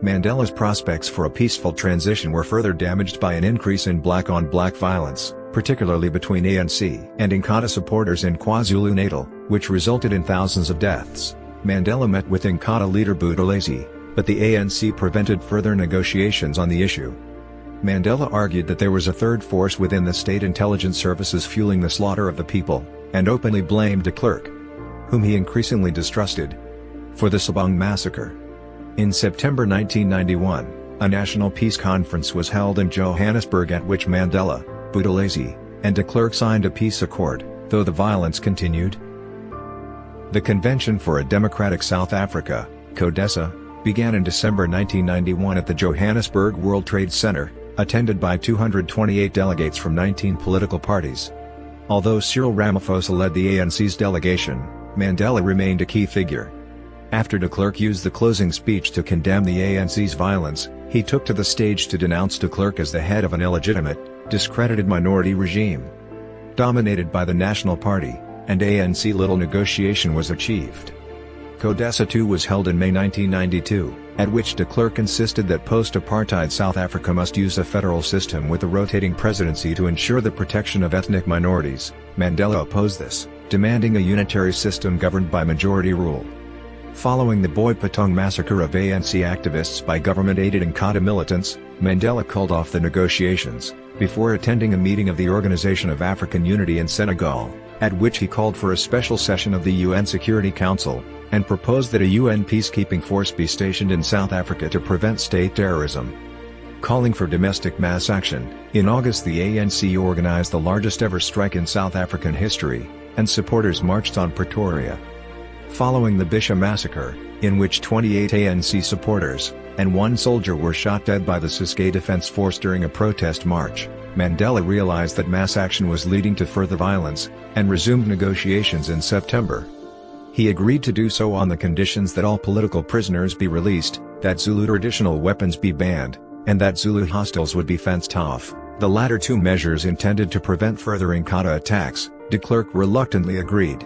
Mandela's prospects for a peaceful transition were further damaged by an increase in black-on-black violence, particularly between ANC and uMkhonto supporters in KwaZulu-Natal, which resulted in thousands of deaths. Mandela met with uMkhonto leader Buthelezi, but the ANC prevented further negotiations on the issue. Mandela argued that there was a third force within the state intelligence services fueling the slaughter of the people, and openly blamed de Klerk, whom he increasingly distrusted, for the Sabang massacre. In September 1991, a national peace conference was held in Johannesburg at which Mandela, Buthelezi, and de Klerk signed a peace accord, though the violence continued. The Convention for a Democratic South Africa, CODESA, began in December 1991 at the Johannesburg World Trade Center, attended by 228 delegates from 19 political parties. Although Cyril Ramaphosa led the ANC's delegation, Mandela remained a key figure. After de Klerk used the closing speech to condemn the ANC's violence, he took to the stage to denounce de Klerk as the head of an illegitimate, discredited minority regime. Dominated by the National Party, and ANC, little negotiation was achieved. CODESA II was held in May 1992, at which de Klerk insisted that post-apartheid South Africa must use a federal system with a rotating presidency to ensure the protection of ethnic minorities. Mandela opposed this, demanding a unitary system governed by majority rule. Following the Boipatong massacre of ANC activists by government-aided uMkhonto militants, Mandela called off the negotiations, before attending a meeting of the Organization of African Unity in Senegal, at which he called for a special session of the UN Security Council, and proposed that a UN peacekeeping force be stationed in South Africa to prevent state terrorism. Calling for domestic mass action, in August the ANC organized the largest ever strike in South African history, and supporters marched on Pretoria. Following the Bisha massacre, in which 28 ANC supporters, and 1 soldier were shot dead by the Ciskei Defence Force during a protest march, Mandela realized that mass action was leading to further violence, and resumed negotiations in September. He agreed to do so on the conditions that all political prisoners be released, that Zulu traditional weapons be banned, and that Zulu hostels would be fenced off, the latter 2 measures intended to prevent further uMkhonto attacks. De Klerk reluctantly agreed.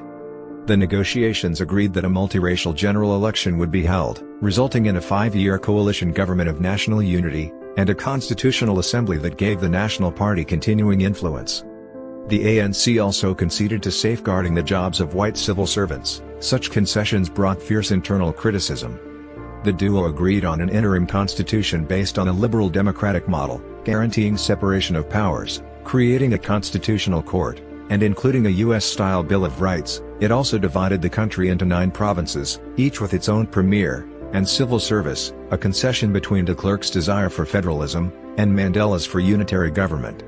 The negotiations agreed that a multiracial general election would be held, resulting in a 5-year coalition government of national unity, and a constitutional assembly that gave the National Party continuing influence. The ANC also conceded to safeguarding the jobs of white civil servants. Such concessions brought fierce internal criticism. The duo agreed on an interim constitution based on a liberal democratic model, guaranteeing separation of powers, creating a constitutional court, and including a US-style Bill of Rights. It also divided the country into 9 provinces, each with its own premier and civil service, a concession between de Klerk's desire for federalism and Mandela's for unitary government.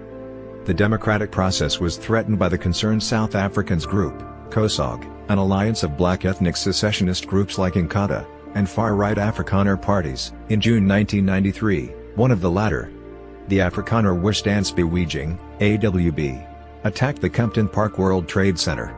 The democratic process was threatened by the Concerned South Africans Group, COSOG, an alliance of black ethnic secessionist groups like uMkhonto and far-right Afrikaner parties. In June 1993, one of the latter, the Afrikaner Weerstandsbeweging, AWB, attacked the Kempton Park World Trade Center.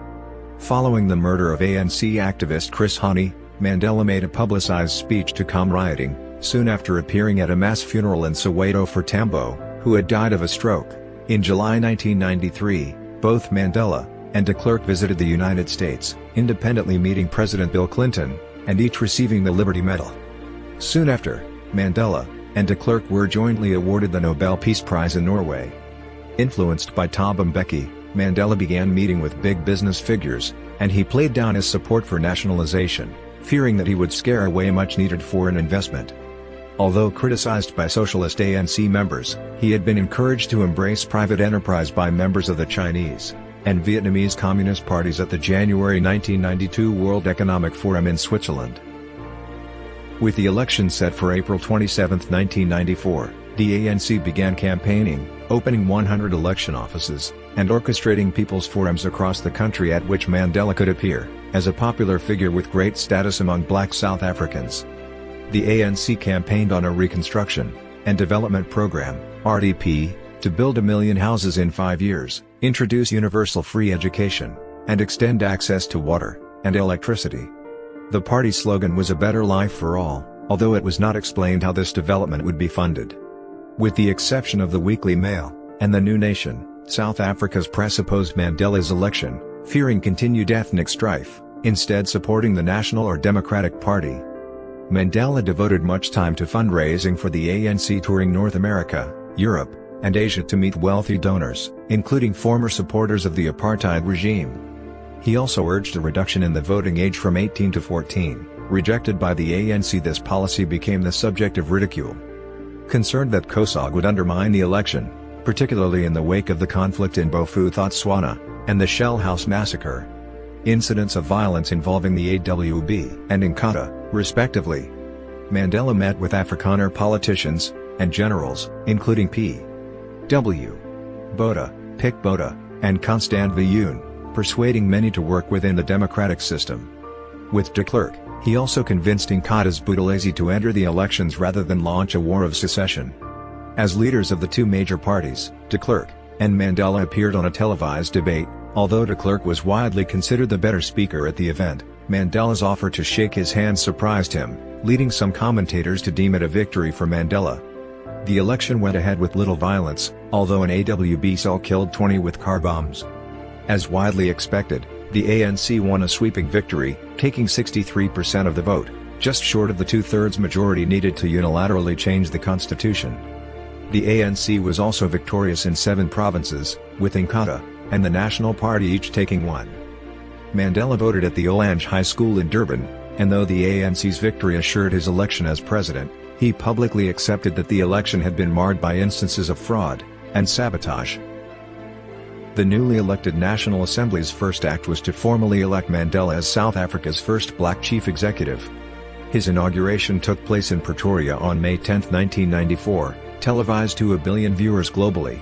Following the murder of ANC activist Chris Hani, Mandela made a publicized speech to calm rioting, soon after appearing at a mass funeral in Soweto for Thembu, who had died of a stroke. In July 1993, both Mandela and de Klerk visited the United States, independently meeting President Bill Clinton, and each receiving the Liberty Medal. Soon after, Mandela and de Klerk were jointly awarded the Nobel Peace Prize in Norway. Influenced by Thabo Mbeki, Mandela began meeting with big business figures, and he played down his support for nationalization, fearing that he would scare away much-needed foreign investment. Although criticized by socialist ANC members, he had been encouraged to embrace private enterprise by members of the Chinese and Vietnamese Communist parties at the January 1992 World Economic Forum in Switzerland. With the election set for April 27, 1994, the ANC began campaigning, opening 100 election offices, and orchestrating people's forums across the country at which Mandela could appear, as a popular figure with great status among black South Africans. The ANC campaigned on a reconstruction and development program, RDP, to build 1 million houses in 5 years, introduce universal free education, and extend access to water and electricity. The party slogan was "A Better Life for All," although it was not explained how this development would be funded. With the exception of the Weekly Mail and the New Nation, South Africa's press opposed Mandela's election, fearing continued ethnic strife, instead supporting the National or Democratic Party. Mandela devoted much time to fundraising for the ANC, touring North America, Europe, and Asia to meet wealthy donors, including former supporters of the apartheid regime. He also urged a reduction in the voting age from 18 to 14, rejected by the ANC. This policy became the subject of ridicule. Concerned that COSOG would undermine the election, particularly in the wake of the conflict in Bophuthatswana and the Shell House massacre, incidents of violence involving the AWB and uMkhonto, respectively, Mandela met with Afrikaner politicians and generals, including P.W. Botha, Pik Botha, and Constant Viljoen, persuading many to work within the democratic system. With de Klerk, he also convinced uMkhonto's Buthelezi to enter the elections rather than launch a war of secession. As leaders of the two major parties, de Klerk and Mandela appeared on a televised debate. Although de Klerk was widely considered the better speaker at the event, Mandela's offer to shake his hand surprised him, leading some commentators to deem it a victory for Mandela. The election went ahead with little violence, although an AWB cell killed 20 with car bombs. As widely expected, the ANC won a sweeping victory, taking 63% of the vote, just short of the two-thirds majority needed to unilaterally change the constitution. The ANC was also victorious in 7 provinces, with uMkhonto and the National Party each taking 1. Mandela voted at the Orange High School in Durban, and though the ANC's victory assured his election as president, he publicly accepted that the election had been marred by instances of fraud and sabotage. The newly elected National Assembly's first act was to formally elect Mandela as South Africa's first black chief executive. His inauguration took place in Pretoria on May 10, 1994, televised to 1 billion viewers globally.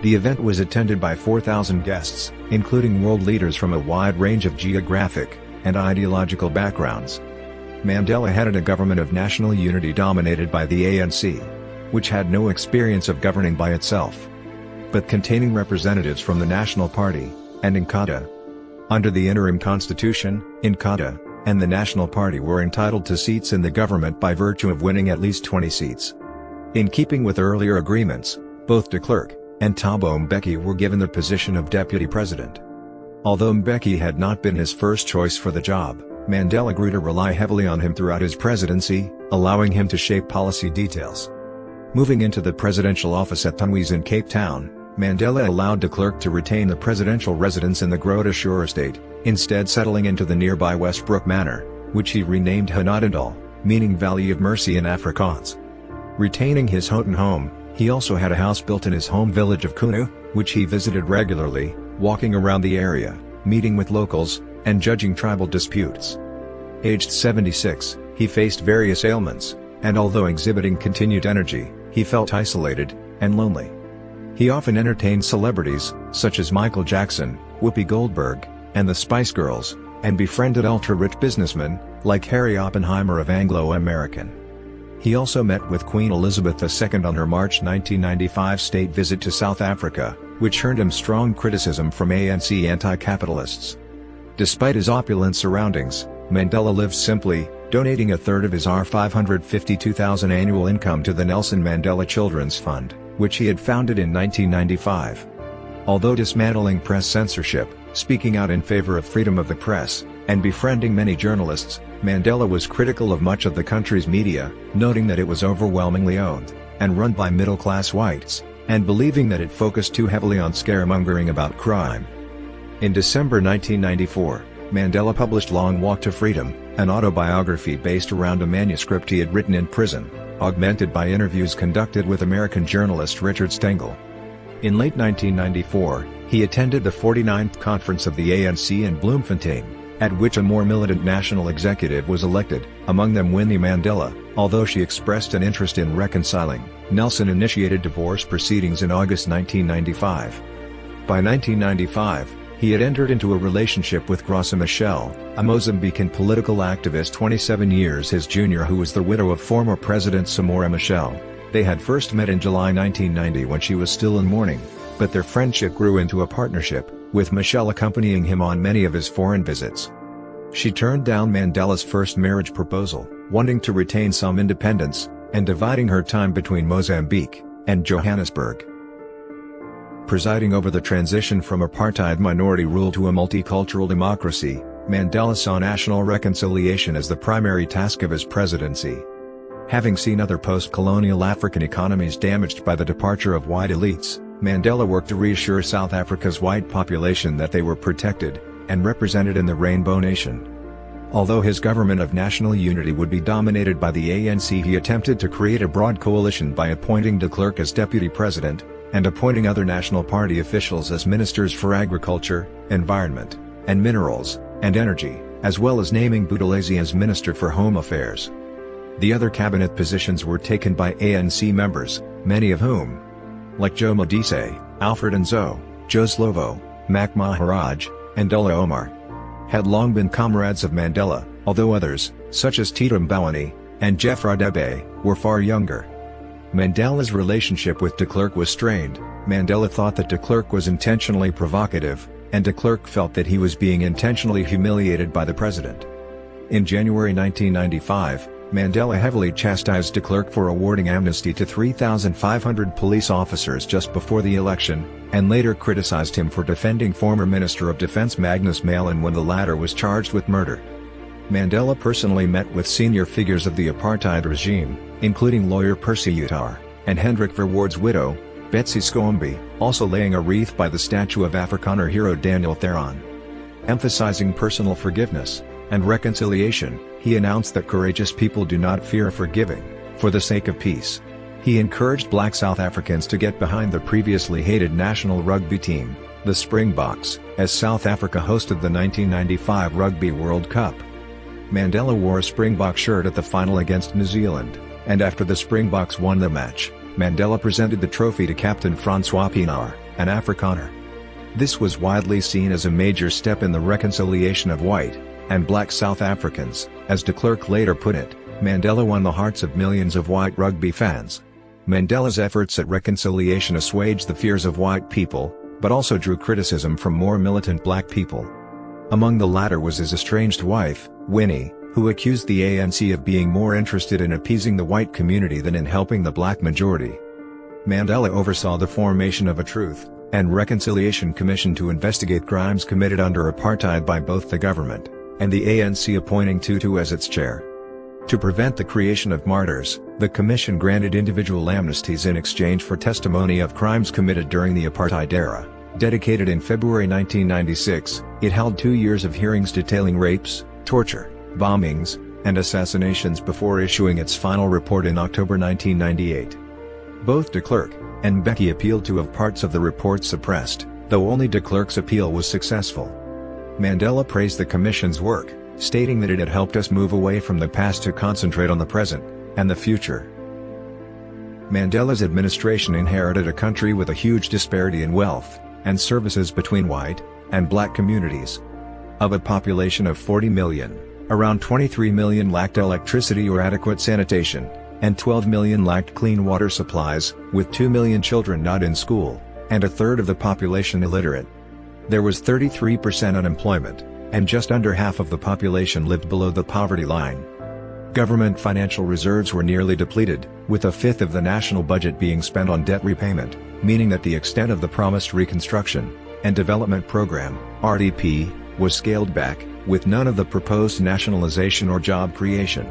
The event was attended by 4,000 guests, including world leaders from a wide range of geographic and ideological backgrounds. Mandela headed a government of national unity dominated by the ANC, which had no experience of governing by itself, but containing representatives from the National Party and uMkhonto. Under the interim constitution, uMkhonto and the National Party were entitled to seats in the government by virtue of winning at least 20 seats. In keeping with earlier agreements, both de Klerk and Thabo Mbeki were given the position of deputy president. Although Mbeki had not been his first choice for the job, Mandela grew to rely heavily on him throughout his presidency, allowing him to shape policy details. Moving into the presidential office at Thembu in Cape Town, Mandela allowed de Klerk to retain the presidential residence in the Groote Schuur estate, instead settling into the nearby Westbrook Manor, which he renamed Genadendal, meaning Valley of Mercy in Afrikaans. Retaining his Houghton home, he also had a house built in his home village of Kunu, which he visited regularly, walking around the area, meeting with locals, and judging tribal disputes. Aged 76, he faced various ailments, and although exhibiting continued energy, he felt isolated and lonely. He often entertained celebrities, such as Michael Jackson, Whoopi Goldberg, and the Spice Girls, and befriended ultra-rich businessmen, like Harry Oppenheimer of Anglo American. He also met with Queen Elizabeth II on her March 1995 state visit to South Africa, which earned him strong criticism from ANC anti-capitalists. Despite his opulent surroundings, Mandela lived simply, donating a third of his R552,000 annual income to the Nelson Mandela Children's Fund, which he had founded in 1995. Although dismantling press censorship, speaking out in favor of freedom of the press, and befriending many journalists, Mandela was critical of much of the country's media, noting that it was overwhelmingly owned and run by middle-class whites, and believing that it focused too heavily on scaremongering about crime. In December 1994, Mandela published Long Walk to Freedom, an autobiography based around a manuscript he had written in prison, augmented by interviews conducted with American journalist Richard Stengel. In late 1994, he attended the 49th conference of the ANC in Bloemfontein, at which a more militant national executive was elected, among them Winnie Mandela. Although she expressed an interest in reconciling, Nelson initiated divorce proceedings in August 1995. By 1995, he had entered into a relationship with Xhosa Michelle, a Mozambican political activist 27 years his junior who was the widow of former President Samora Machel. They had first met in July 1990 when she was still in mourning, but their friendship grew into a partnership, with Michelle accompanying him on many of his foreign visits. She turned down Mandela's first marriage proposal, wanting to retain some independence, and dividing her time between Mozambique and Johannesburg. Presiding over the transition from apartheid minority rule to a multicultural democracy, Mandela saw national reconciliation as the primary task of his presidency. Having seen other post-colonial African economies damaged by the departure of white elites, Mandela worked to reassure South Africa's white population that they were protected and represented in the Rainbow Nation. Although his government of national unity would be dominated by the ANC, he attempted to create a broad coalition by appointing de Klerk as deputy president, and appointing other National Party officials as ministers for agriculture, environment, and minerals, and energy, as well as naming Buthelezi as minister for home affairs. The other cabinet positions were taken by ANC members, many of whom, like Joe Modise, Alfred Nzo, Joe Slovo, Mac Maharaj, and Dullah Omar, had long been comrades of Mandela, although others, such as Tito Mboweni and Jeff Radebe, were far younger. Mandela's relationship with de Klerk was strained. Mandela thought that de Klerk was intentionally provocative, and de Klerk felt that he was being intentionally humiliated by the president. In January 1995, Mandela heavily chastised de Klerk for awarding amnesty to 3,500 police officers just before the election, and later criticized him for defending former Minister of Defense Magnus Malan when the latter was charged with murder. Mandela personally met with senior figures of the apartheid regime, including lawyer Percy Uttar, and Hendrik Verwoerd's widow, Betsy Scombie, also laying a wreath by the statue of Afrikaner hero Daniel Theron. Emphasizing personal forgiveness and reconciliation, he announced that courageous people do not fear forgiving, for the sake of peace. He encouraged black South Africans to get behind the previously hated national rugby team, the Springboks, as South Africa hosted the 1995 Rugby World Cup. Mandela wore a Springbok shirt at the final against New Zealand, and after the Springboks won the match, Mandela presented the trophy to Captain Francois Pienaar, an Afrikaner. This was widely seen as a major step in the reconciliation of white and black South Africans. As de Klerk later put it, Mandela won the hearts of millions of white rugby fans. Mandela's efforts at reconciliation assuaged the fears of white people, but also drew criticism from more militant black people. Among the latter was his estranged wife, Winnie, who accused the ANC of being more interested in appeasing the white community than in helping the black majority. Mandela oversaw the formation of a Truth and Reconciliation Commission to investigate crimes committed under apartheid by both the government and the ANC, appointing Tutu as its chair. To prevent the creation of martyrs, the Commission granted individual amnesties in exchange for testimony of crimes committed during the apartheid era. Dedicated in February 1996, it held 2 years of hearings detailing rapes, torture, bombings, and assassinations before issuing its final report in October 1998. Both de Klerk and Mbeki appealed to have parts of the report suppressed, though only de Klerk's appeal was successful. Mandela praised the Commission's work, stating that it had helped us move away from the past to concentrate on the present and the future. Mandela's administration inherited a country with a huge disparity in wealth and services between white and black communities. Of a population of 40 million, around 23 million lacked electricity or adequate sanitation, and 12 million lacked clean water supplies, with 2 million children not in school, and a third of the population illiterate. There was 33% unemployment, and just under half of the population lived below the poverty line. Government financial reserves were nearly depleted, with a fifth of the national budget being spent on debt repayment, meaning that the extent of the promised Reconstruction and Development Program, RDP, was scaled back, with none of the proposed nationalization or job creation.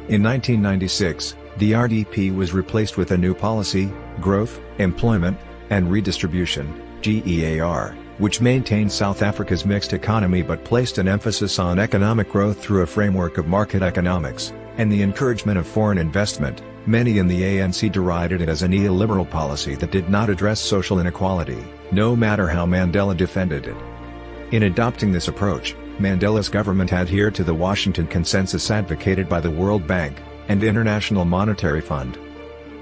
In 1996, the RDP was replaced with a new policy, Growth, Employment, and Redistribution, GEAR, which maintained South Africa's mixed economy but placed an emphasis on economic growth through a framework of market economics, and the encouragement of foreign investment. Many in the ANC derided it as a neoliberal policy that did not address social inequality, no matter how Mandela defended it. In adopting this approach, Mandela's government adhered to the Washington Consensus advocated by the World Bank and International Monetary Fund.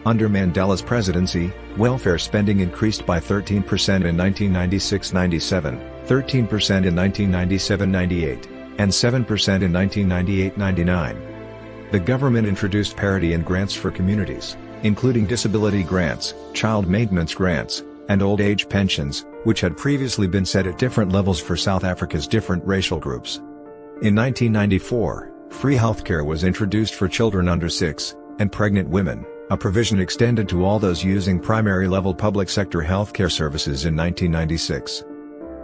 Under Mandela's presidency, welfare spending increased by 13% in 1996-97, 13% in 1997-98, and 7% in 1998-99. The government introduced parity in grants for communities, including disability grants, child maintenance grants, and old age pensions, which had previously been set at different levels for South Africa's different racial groups. In 1994, free healthcare was introduced for children under 6, and pregnant women, a provision extended to all those using primary-level public sector healthcare services in 1996.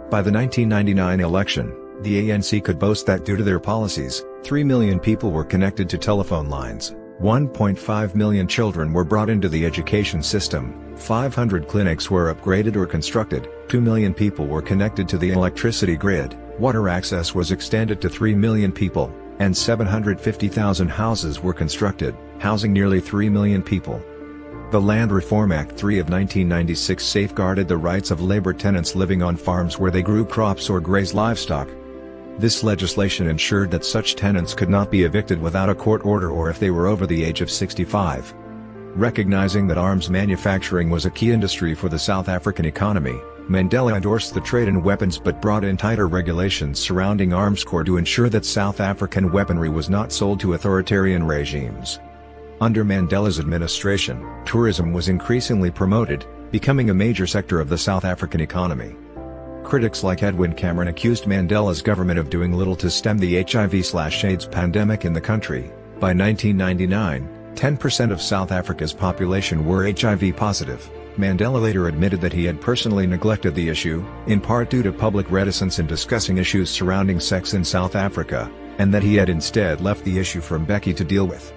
By the 1999 election, the ANC could boast that due to their policies, 3 million people were connected to telephone lines, 1.5 million children were brought into the education system, 500 clinics were upgraded or constructed, 2 million people were connected to the electricity grid, water access was extended to 3 million people, and 750,000 houses were constructed, housing nearly 3 million people. The Land Reform Act 3 of 1996 safeguarded the rights of labor tenants living on farms where they grew crops or grazed livestock. This legislation ensured that such tenants could not be evicted without a court order or if they were over the age of 65. Recognizing that arms manufacturing was a key industry for the South African economy, Mandela endorsed the trade in weapons but brought in tighter regulations surrounding arms corps to ensure that South African weaponry was not sold to authoritarian regimes. Under Mandela's administration, tourism was increasingly promoted, becoming a major sector of the South African economy. Critics like Edwin Cameron accused Mandela's government of doing little to stem the HIV/AIDS pandemic in the country. By 1999, 10% of South Africa's population were HIV positive. Mandela later admitted that he had personally neglected the issue, in part due to public reticence in discussing issues surrounding sex in South Africa, and that he had instead left the issue for Mbeki to deal with.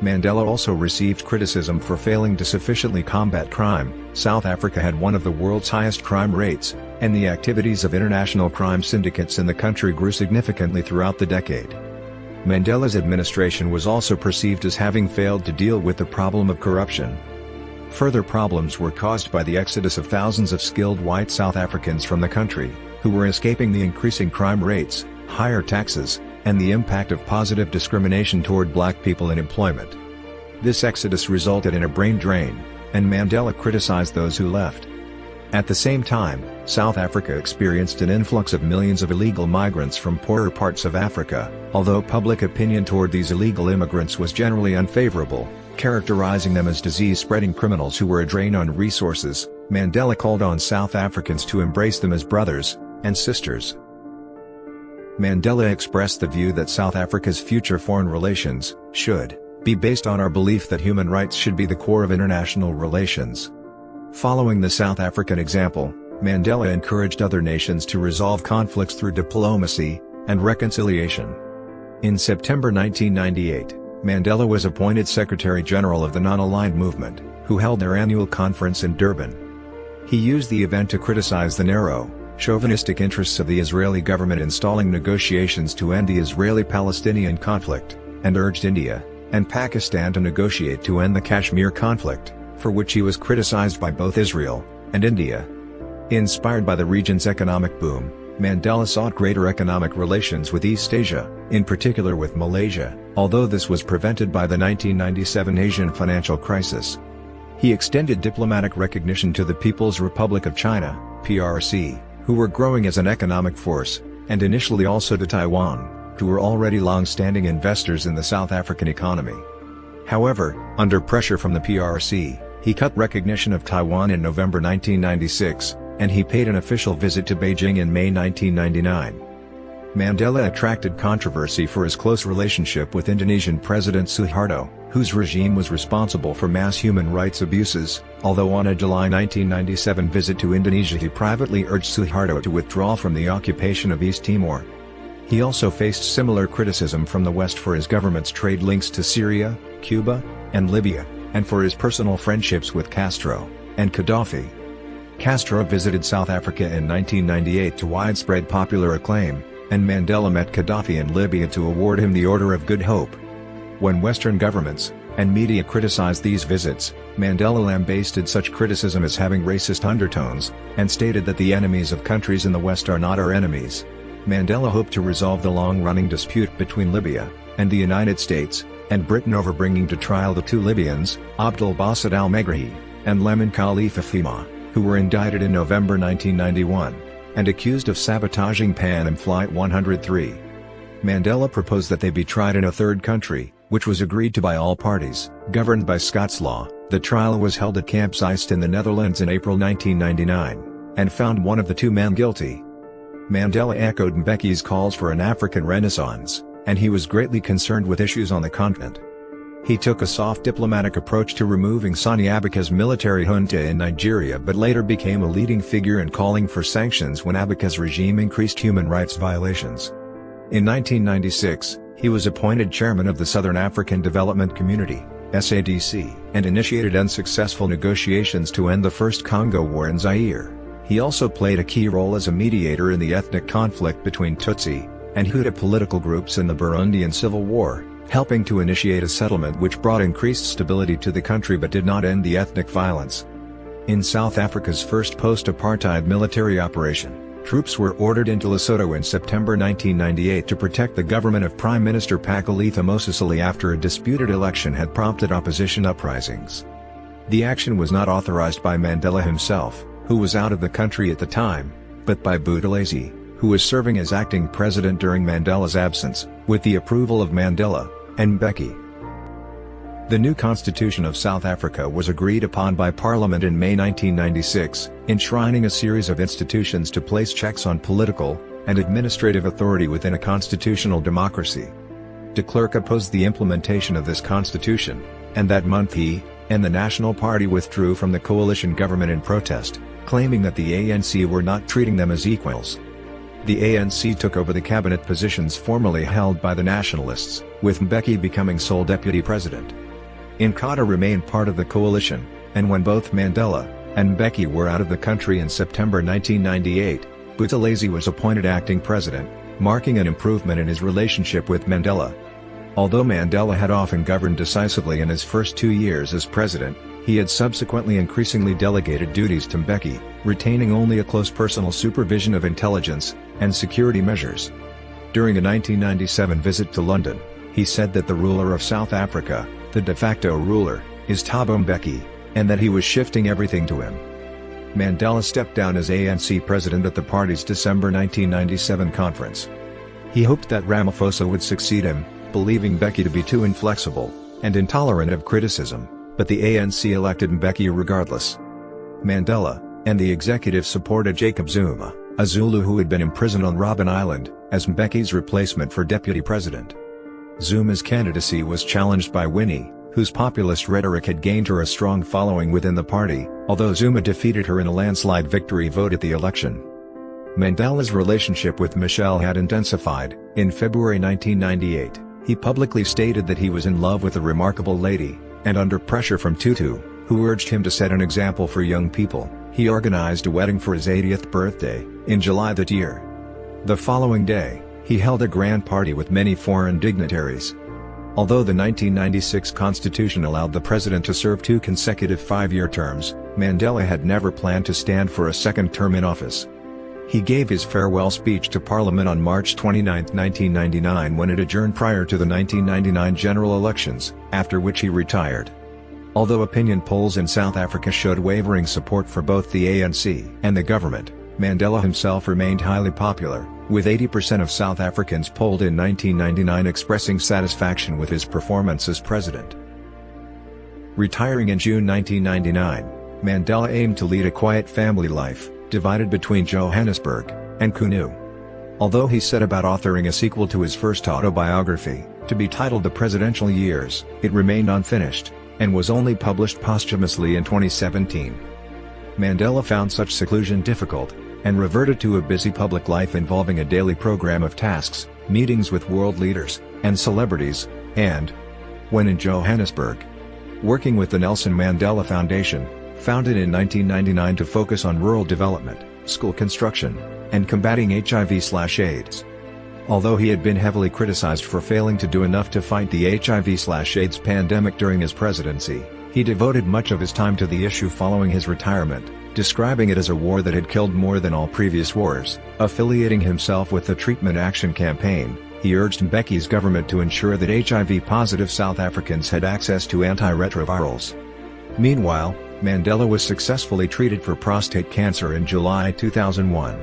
Mandela also received criticism for failing to sufficiently combat crime. South Africa had one of the world's highest crime rates, and the activities of international crime syndicates in the country grew significantly throughout the decade. Mandela's administration was also perceived as having failed to deal with the problem of corruption. Further problems were caused by the exodus of thousands of skilled white South Africans from the country, who were escaping the increasing crime rates, higher taxes, and the impact of positive discrimination toward black people in employment. This exodus resulted in a brain drain, and Mandela criticized those who left. At the same time, South Africa experienced an influx of millions of illegal migrants from poorer parts of Africa, although public opinion toward these illegal immigrants was generally unfavorable, characterizing them as disease-spreading criminals who were a drain on resources. Mandela called on South Africans to embrace them as brothers and sisters. Mandela expressed the view that South Africa's future foreign relations should be based on our belief that human rights should be the core of international relations. Following the South African example, Mandela encouraged other nations to resolve conflicts through diplomacy and reconciliation. In September 1998, Mandela was appointed Secretary-General of the Non-Aligned Movement, who held their annual conference in Durban. He used the event to criticize the narrow, chauvinistic interests of the Israeli government in stalling negotiations to end the Israeli-Palestinian conflict, and urged India and Pakistan to negotiate to end the Kashmir conflict, for which he was criticized by both Israel and India. Inspired by the region's economic boom, Mandela sought greater economic relations with East Asia, in particular with Malaysia, although this was prevented by the 1997 Asian financial crisis. He extended diplomatic recognition to the People's Republic of China, PRC, who were growing as an economic force, and initially also to Taiwan, who were already long-standing investors in the South African economy. However, under pressure from the PRC, he cut recognition of Taiwan in November 1996, and he paid an official visit to Beijing in May 1999. Mandela attracted controversy for his close relationship with Indonesian President Suharto, whose regime was responsible for mass human rights abuses, although on a July 1997 visit to Indonesia he privately urged Suharto to withdraw from the occupation of East Timor. He also faced similar criticism from the West for his government's trade links to Syria, Cuba, and Libya, and for his personal friendships with Castro and Gaddafi. Castro visited South Africa in 1998 to widespread popular acclaim, and Mandela met Gaddafi in Libya to award him the Order of Good Hope. When Western governments and media criticized these visits, Mandela lambasted such criticism as having racist undertones, and stated that the enemies of countries in the West are not our enemies. Mandela hoped to resolve the long-running dispute between Libya and the United States and Britain over bringing to trial the two Libyans, Abdel Basset al-Megrahi and Lemon Khalifa Fhima, who were indicted in November 1991 and accused of sabotaging Pan Am Flight 103. Mandela proposed that they be tried in a third country, which was agreed to by all parties. Governed by Scots law, the trial was held at Camp Zeist in the Netherlands in April 1999, and found one of the two men guilty. Mandela echoed Mbeki's calls for an African Renaissance, and he was greatly concerned with issues on the continent. He took a soft diplomatic approach to removing Sani Abacha's military junta in Nigeria but later became a leading figure in calling for sanctions when Abacha's regime increased human rights violations. In 1996, he was appointed chairman of the Southern African Development Community, SADC, and initiated unsuccessful negotiations to end the First Congo War in Zaire. He also played a key role as a mediator in the ethnic conflict between Tutsi and Hutu political groups in the Burundian Civil War, helping to initiate a settlement which brought increased stability to the country but did not end the ethnic violence. In South Africa's first post-apartheid military operation, troops were ordered into Lesotho in September 1998 to protect the government of Prime Minister Pakalitha Mosisili after a disputed election had prompted opposition uprisings. The action was not authorized by Mandela himself, who was out of the country at the time, but by Buthelezi, who was serving as acting president during Mandela's absence, with the approval of Mandela and Mbeki. The new Constitution of South Africa was agreed upon by Parliament in May 1996, enshrining a series of institutions to place checks on political and administrative authority within a constitutional democracy. De Klerk opposed the implementation of this constitution, and that month he and the National Party withdrew from the coalition government in protest, claiming that the ANC were not treating them as equals. The ANC took over the cabinet positions formerly held by the nationalists, with Mbeki becoming sole deputy president. Inkatha remained part of the coalition, and when both Mandela and Mbeki were out of the country in September 1998, Buthelezi was appointed acting president, marking an improvement in his relationship with Mandela. Although Mandela had often governed decisively in his first 2 years as president, he had subsequently increasingly delegated duties to Mbeki, retaining only a close personal supervision of intelligence and security measures. During a 1997 visit to London, he said that the ruler of South Africa, the de facto ruler, is Thabo Mbeki, and that he was shifting everything to him. Mandela stepped down as ANC president at the party's December 1997 conference. He hoped that Ramaphosa would succeed him, believing Mbeki to be too inflexible and intolerant of criticism, but the ANC elected Mbeki regardless. Mandela and the executive supported Jacob Zuma, a Zulu who had been imprisoned on Robben Island, as Mbeki's replacement for deputy president. Zuma's candidacy was challenged by Winnie, whose populist rhetoric had gained her a strong following within the party, although Zuma defeated her in a landslide victory vote at the election. Mandela's relationship with Michel had intensified. In February 1998, He publicly stated that he was in love with a remarkable lady, and under pressure from Tutu, who urged him to set an example for young people, he organized a wedding for his 80th birthday, in July that year. The following day, he held a grand party with many foreign dignitaries. Although the 1996 constitution allowed the president to serve 2 consecutive 5-year terms, Mandela had never planned to stand for a second term in office. He gave his farewell speech to Parliament on March 29, 1999 when it adjourned prior to the 1999 general elections, after which he retired. Although opinion polls in South Africa showed wavering support for both the ANC and the government, Mandela himself remained highly popular, with 80% of South Africans polled in 1999 expressing satisfaction with his performance as president. Retiring in June 1999, Mandela aimed to lead a quiet family life, divided between Johannesburg and Kunu. Although he set about authoring a sequel to his first autobiography, to be titled The Presidential Years, it remained unfinished, and was only published posthumously in 2017. Mandela found such seclusion difficult, and reverted to a busy public life involving a daily program of tasks, meetings with world leaders, and celebrities, and, when in Johannesburg, working with the Nelson Mandela Foundation, founded in 1999 to focus on rural development, school construction, and combating HIV/AIDS. Although he had been heavily criticized for failing to do enough to fight the HIV/AIDS pandemic during his presidency, he devoted much of his time to the issue following his retirement, describing it as a war that had killed more than all previous wars. Affiliating himself with the Treatment Action Campaign, he urged Mbeki's government to ensure that HIV-positive South Africans had access to antiretrovirals. Meanwhile, Mandela was successfully treated for prostate cancer in July 2001.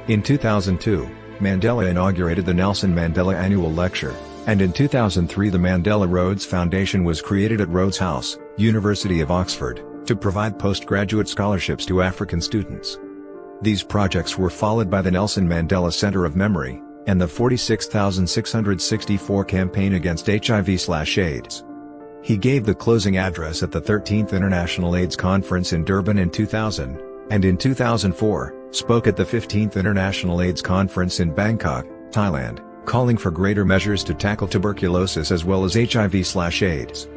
In 2002, Mandela inaugurated the Nelson Mandela Annual Lecture, and in 2003 the Mandela Rhodes Foundation was created at Rhodes House, University of Oxford, to provide postgraduate scholarships to African students. These projects were followed by the Nelson Mandela Center of Memory, and the 46,664 campaign against HIV/AIDS. He gave the closing address at the 13th International AIDS Conference in Durban in 2000, and in 2004, spoke at the 15th International AIDS Conference in Bangkok, Thailand, calling for greater measures to tackle tuberculosis as well as HIV/AIDS.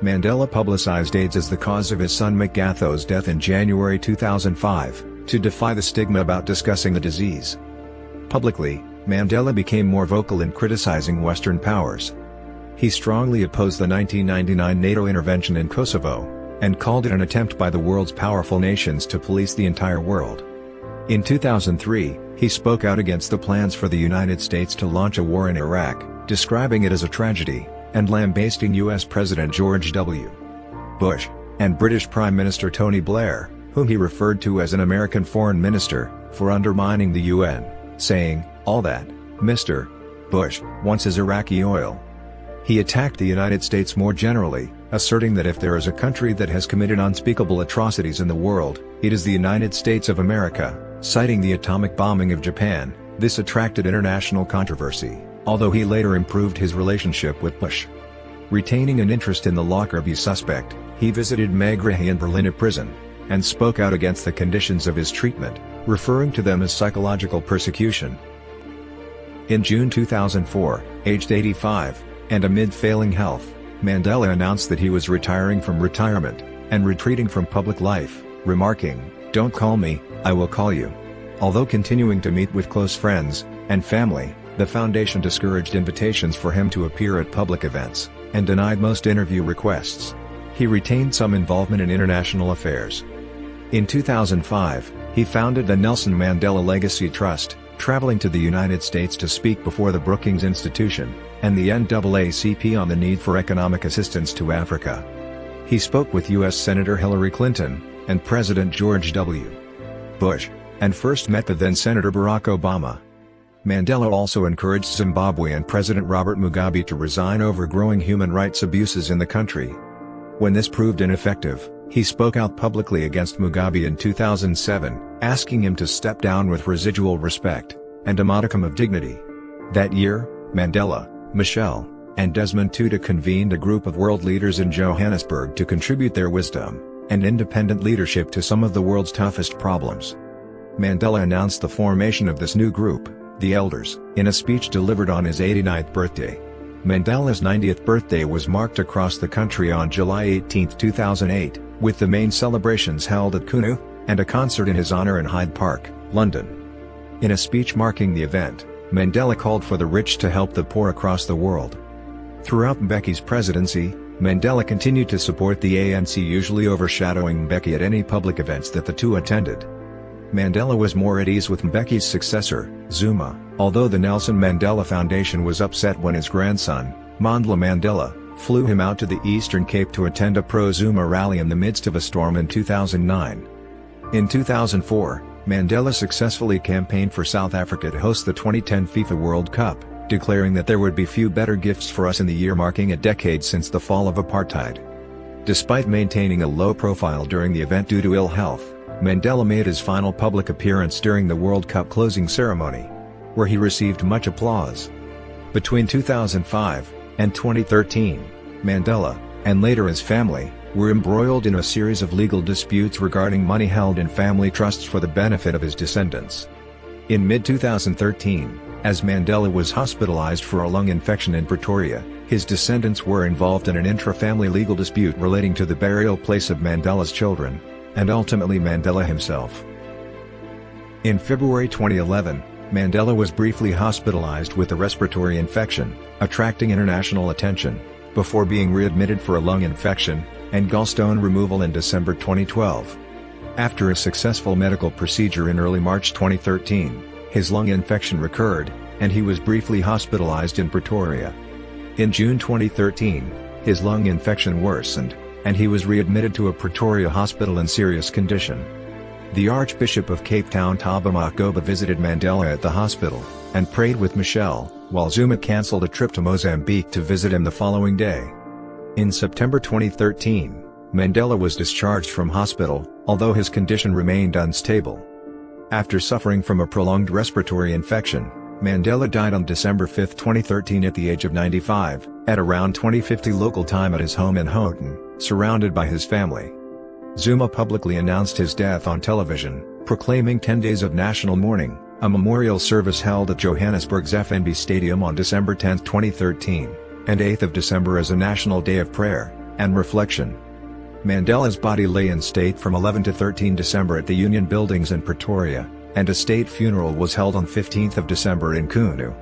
Mandela publicized AIDS as the cause of his son Mvezo's death in January 2005, to defy the stigma about discussing the disease. Publicly, Mandela became more vocal in criticizing Western powers. He strongly opposed the 1999 NATO intervention in Kosovo, and called it an attempt by the world's powerful nations to police the entire world. In 2003, he spoke out against the plans for the United States to launch a war in Iraq, describing it as a tragedy, and lambasting U.S. President George W. Bush, and British Prime Minister Tony Blair, whom he referred to as an American foreign minister, for undermining the UN, saying, "All that Mr. Bush wants is Iraqi oil." He attacked the United States more generally, asserting that if there is a country that has committed unspeakable atrocities in the world, it is the United States of America, citing the atomic bombing of Japan. This attracted international controversy, although he later improved his relationship with Bush. Retaining an interest in the Lockerbie suspect, he visited Megrahi in Berlin prison, and spoke out against the conditions of his treatment, referring to them as psychological persecution. In June 2004, aged 85, and amid failing health, Mandela announced that he was retiring from retirement, and retreating from public life, remarking, "Don't call me, I will call you." Although continuing to meet with close friends and family, the foundation discouraged invitations for him to appear at public events, and denied most interview requests. He retained some involvement in international affairs. In 2005, he founded the Nelson Mandela Legacy Trust, traveling to the United States to speak before the Brookings Institution, and the NAACP on the need for economic assistance to Africa. He spoke with U.S. Senator Hillary Clinton, and President George W. Bush, and first met the then Senator Barack Obama. Mandela also encouraged Zimbabwean President Robert Mugabe to resign over growing human rights abuses in the country. When this proved ineffective, he spoke out publicly against Mugabe in 2007, asking him to step down with residual respect, and a modicum of dignity. That year, Mandela, Michelle, and Desmond Tutu convened a group of world leaders in Johannesburg to contribute their wisdom and independent leadership to some of the world's toughest problems. Mandela announced the formation of this new group, the Elders, in a speech delivered on his 89th birthday. Mandela's 90th birthday was marked across the country on July 18, 2008, with the main celebrations held at Kunu, and a concert in his honor in Hyde Park, London. In a speech marking the event, Mandela called for the rich to help the poor across the world. Throughout Mbeki's presidency, Mandela continued to support the ANC, usually overshadowing Mbeki at any public events that the two attended. Mandela was more at ease with Mbeki's successor, Zuma, although the Nelson Mandela Foundation was upset when his grandson, Mandla Mandela, flew him out to the Eastern Cape to attend a pro-Zuma rally in the midst of a storm in 2009. In 2004, Mandela successfully campaigned for South Africa to host the 2010 FIFA World Cup, declaring that there would be few better gifts for us in the year marking a decade since the fall of apartheid. Despite maintaining a low profile during the event due to ill health, Mandela made his final public appearance during the World Cup closing ceremony, where he received much applause. Between 2005 and 2013, Mandela, and later his family, were embroiled in a series of legal disputes regarding money held in family trusts for the benefit of his descendants. In mid-2013, as Mandela was hospitalized for a lung infection in Pretoria, his descendants were involved in an intra-family legal dispute relating to the burial place of Mandela's children, and ultimately Mandela himself. In February 2011, Mandela was briefly hospitalized with a respiratory infection, attracting international attention, before being readmitted for a lung infection and gallstone removal in December 2012. After a successful medical procedure in early March 2013, his lung infection recurred, and he was briefly hospitalized in Pretoria. In June 2013, his lung infection worsened, and he was readmitted to a Pretoria hospital in serious condition. The Archbishop of Cape Town Thabo Makgoba visited Mandela at the hospital, and prayed with Michelle, while Zuma cancelled a trip to Mozambique to visit him the following day. In September 2013, Mandela was discharged from hospital, although his condition remained unstable. After suffering from a prolonged respiratory infection, Mandela died on December 5, 2013 at the age of 95, at around 2050 local time at his home in Houghton, surrounded by his family. Zuma publicly announced his death on television, proclaiming 10 days of national mourning, a memorial service held at Johannesburg's FNB Stadium on December 10, 2013, and 8 December as a national day of prayer and reflection. Mandela's body lay in state from 11 to 13 December at the Union Buildings in Pretoria, and a state funeral was held on 15 December in Kunu.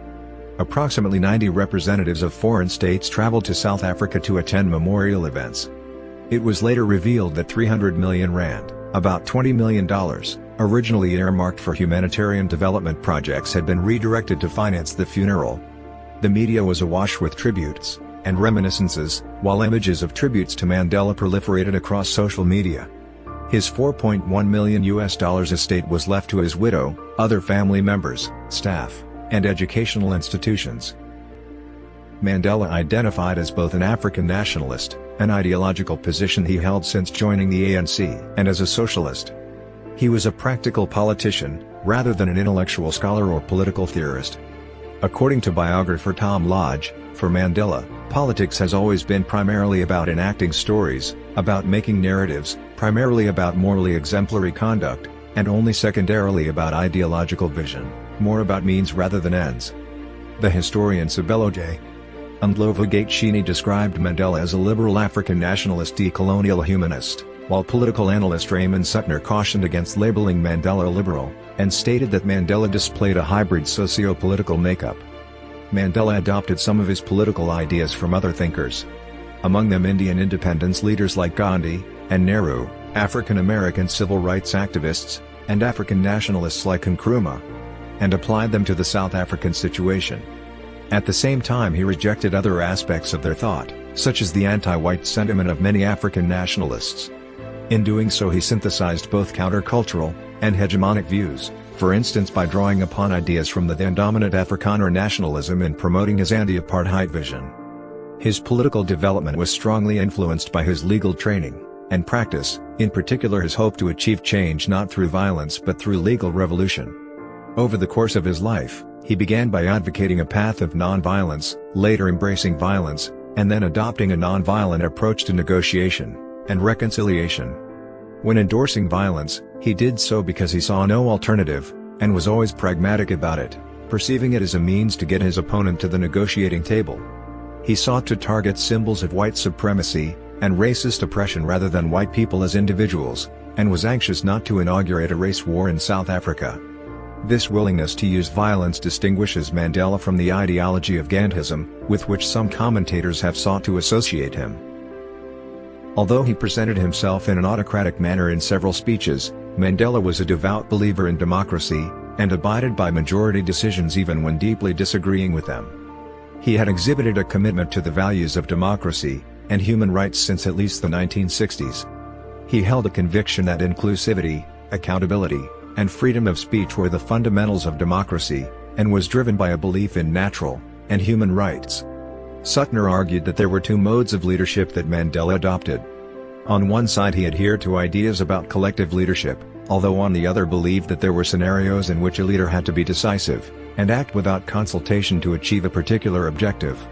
Approximately 90 representatives of foreign states traveled to South Africa to attend memorial events. It was later revealed that 300 million rand, about $20 million, originally earmarked for humanitarian development projects, had been redirected to finance the funeral. The media was awash with tributes and reminiscences, while images of tributes to Mandela proliferated across social media. His $4.1 million estate was left to his widow, other family members, staff, and educational institutions. Mandela identified as both an African nationalist, an ideological position he held since joining the ANC, and as a socialist. He was a practical politician, rather than an intellectual scholar or political theorist. According to biographer Tom Lodge, for Mandela, politics has always been primarily about enacting stories, about making narratives, primarily about morally exemplary conduct, and only secondarily about ideological vision, more about means rather than ends. The historian Sibelo J. Ndlovu-Gatshini described Mandela as a liberal African nationalist decolonial humanist, while political analyst Raymond Suttner cautioned against labeling Mandela a liberal, and stated that Mandela displayed a hybrid socio-political makeup. Mandela adopted some of his political ideas from other thinkers. Among them Indian independence leaders like Gandhi and Nehru, African American civil rights activists, and African nationalists like Nkrumah, and applied them to the South African situation. At the same time he rejected other aspects of their thought, such as the anti-white sentiment of many African nationalists. In doing so he synthesized both countercultural and hegemonic views, for instance by drawing upon ideas from the then dominant Afrikaner nationalism and promoting his anti-apartheid vision. His political development was strongly influenced by his legal training and practice, in particular his hope to achieve change not through violence but through legal revolution. Over the course of his life, he began by advocating a path of non-violence, later embracing violence, and then adopting a non-violent approach to negotiation and reconciliation. When endorsing violence, he did so because he saw no alternative, and was always pragmatic about it, perceiving it as a means to get his opponent to the negotiating table. He sought to target symbols of white supremacy and racist oppression rather than white people as individuals, and was anxious not to inaugurate a race war in South Africa. This willingness to use violence distinguishes Mandela from the ideology of Gandhism, with which some commentators have sought to associate him. Although he presented himself in an autocratic manner in several speeches, Mandela was a devout believer in democracy, and abided by majority decisions even when deeply disagreeing with them. He had exhibited a commitment to the values of democracy and human rights since at least the 1960s. He held a conviction that inclusivity, accountability, and freedom of speech were the fundamentals of democracy, and was driven by a belief in natural and human rights. Suttner argued that there were two modes of leadership that Mandela adopted. On one side he adhered to ideas about collective leadership, although on the other believed that there were scenarios in which a leader had to be decisive, and act without consultation to achieve a particular objective.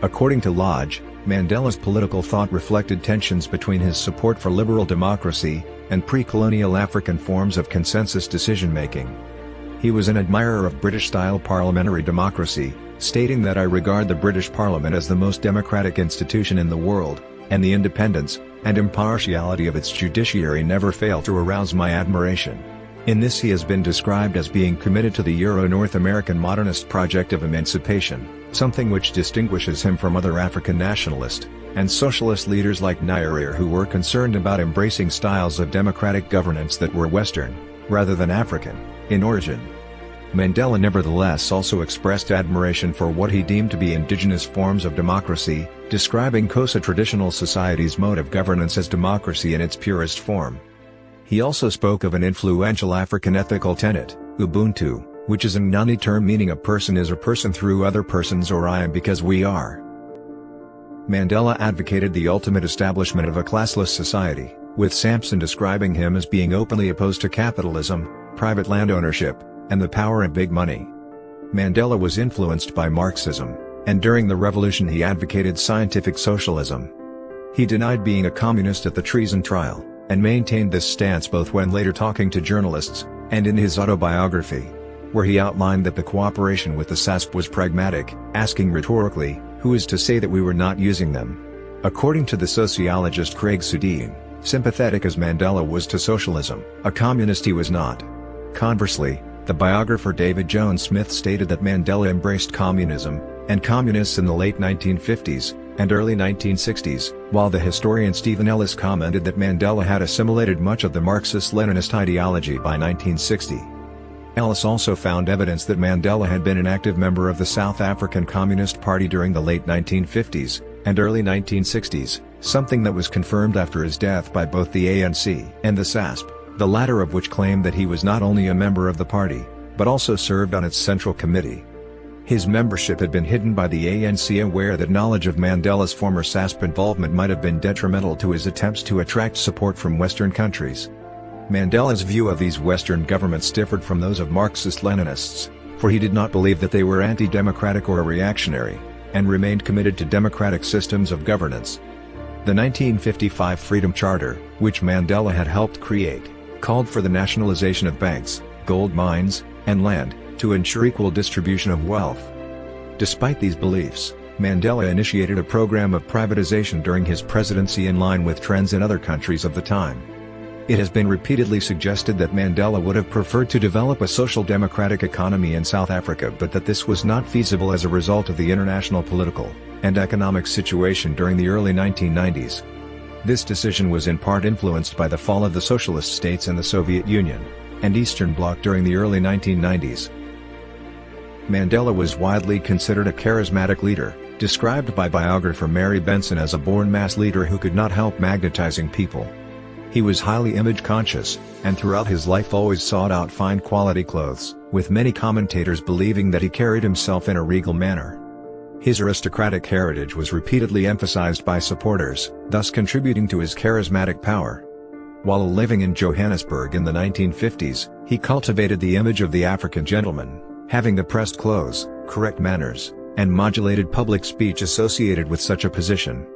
According to Lodge, Mandela's political thought reflected tensions between his support for liberal democracy and pre-colonial African forms of consensus decision-making. He was an admirer of British-style parliamentary democracy, stating that "I regard the British Parliament as the most democratic institution in the world, and the independence and impartiality of its judiciary never fail to arouse my admiration." In this he has been described as being committed to the Euro-North American modernist project of emancipation, something which distinguishes him from other African nationalist and socialist leaders like Nyerere, who were concerned about embracing styles of democratic governance that were Western, rather than African, in origin. Mandela nevertheless also expressed admiration for what he deemed to be indigenous forms of democracy, describing Xhosa traditional society's mode of governance as democracy in its purest form. He also spoke of an influential African ethical tenet, Ubuntu, which is an Nguni term meaning a person is a person through other persons, or I am because we are. Mandela advocated the ultimate establishment of a classless society, with Sampson describing him as being openly opposed to capitalism, private land ownership, and the power of big money. Mandela was influenced by Marxism, and during the revolution he advocated scientific socialism. He denied being a communist at the Treason Trial, and maintained this stance both when later talking to journalists, and in his autobiography, where he outlined that the cooperation with the SACP was pragmatic, asking rhetorically, "Who is to say that we were not using them?" According to the sociologist Craig Sudine, sympathetic as Mandela was to socialism, a communist he was not. Conversely, the biographer David Jones Smith stated that Mandela embraced communism, and communists in the late 1950s, and early 1960s, while the historian Stephen Ellis commented that Mandela had assimilated much of the Marxist-Leninist ideology by 1960. Ellis also found evidence that Mandela had been an active member of the South African Communist Party during the late 1950s, and early 1960s, something that was confirmed after his death by both the ANC and the SACP, the latter of which claimed that he was not only a member of the party, but also served on its central committee. His membership had been hidden by the ANC, aware that knowledge of Mandela's former SACP involvement might have been detrimental to his attempts to attract support from Western countries. Mandela's view of these Western governments differed from those of Marxist-Leninists, for he did not believe that they were anti-democratic or reactionary, and remained committed to democratic systems of governance. The 1955 Freedom Charter, which Mandela had helped create, called for the nationalization of banks, gold mines, and land, to ensure equal distribution of wealth. Despite these beliefs, Mandela initiated a program of privatization during his presidency in line with trends in other countries of the time. It has been repeatedly suggested that Mandela would have preferred to develop a social democratic economy in South Africa, but that this was not feasible as a result of the international political and economic situation during the early 1990s. This decision was in part influenced by the fall of the socialist states in the Soviet Union and Eastern Bloc during the early 1990s. Mandela was widely considered a charismatic leader, described by biographer Mary Benson as a born mass leader who could not help magnetizing people. He was highly image-conscious, and throughout his life always sought out fine quality clothes, with many commentators believing that he carried himself in a regal manner. His aristocratic heritage was repeatedly emphasized by supporters, thus contributing to his charismatic power. While living in Johannesburg in the 1950s, he cultivated the image of the African gentleman, having the pressed clothes, correct manners, and modulated public speech associated with such a position.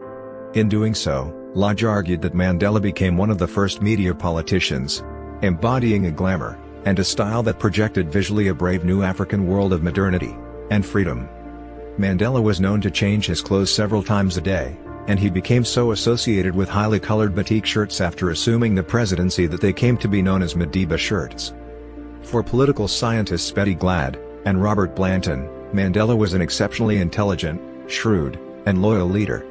In doing so, Lodge argued that Mandela became one of the first media politicians, embodying a glamour and a style that projected visually a brave new African world of modernity and freedom. Mandela was known to change his clothes several times a day, and he became so associated with highly colored batik shirts after assuming the presidency that they came to be known as Madiba shirts. For political scientists Betty Glad and Robert Blanton, Mandela was an exceptionally intelligent, shrewd, and loyal leader.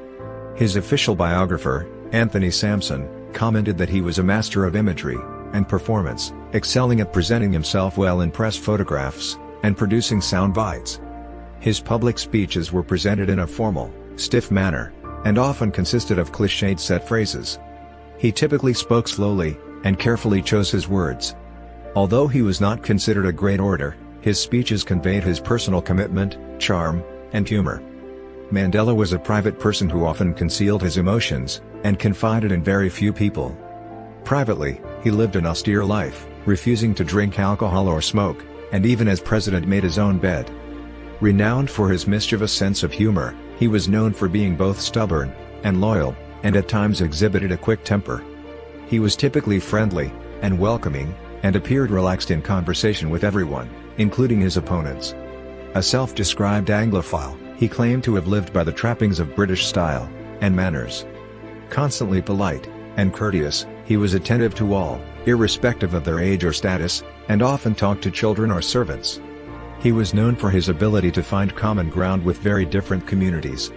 His official biographer, Anthony Sampson, commented that he was a master of imagery and performance, excelling at presenting himself well in press photographs and producing sound bites. His public speeches were presented in a formal, stiff manner, and often consisted of cliched set phrases. He typically spoke slowly and carefully chose his words. Although he was not considered a great orator, his speeches conveyed his personal commitment, charm, and humor. Mandela was a private person who often concealed his emotions and confided in very few people. Privately, he lived an austere life, refusing to drink alcohol or smoke, and even as president made his own bed. Renowned for his mischievous sense of humor, he was known for being both stubborn and loyal, and at times exhibited a quick temper. He was typically friendly and welcoming, and appeared relaxed in conversation with everyone, including his opponents. A self-described Anglophile, he claimed to have lived by the trappings of British style and manners. Constantly polite and courteous, he was attentive to all, irrespective of their age or status, and often talked to children or servants. He was known for his ability to find common ground with very different communities.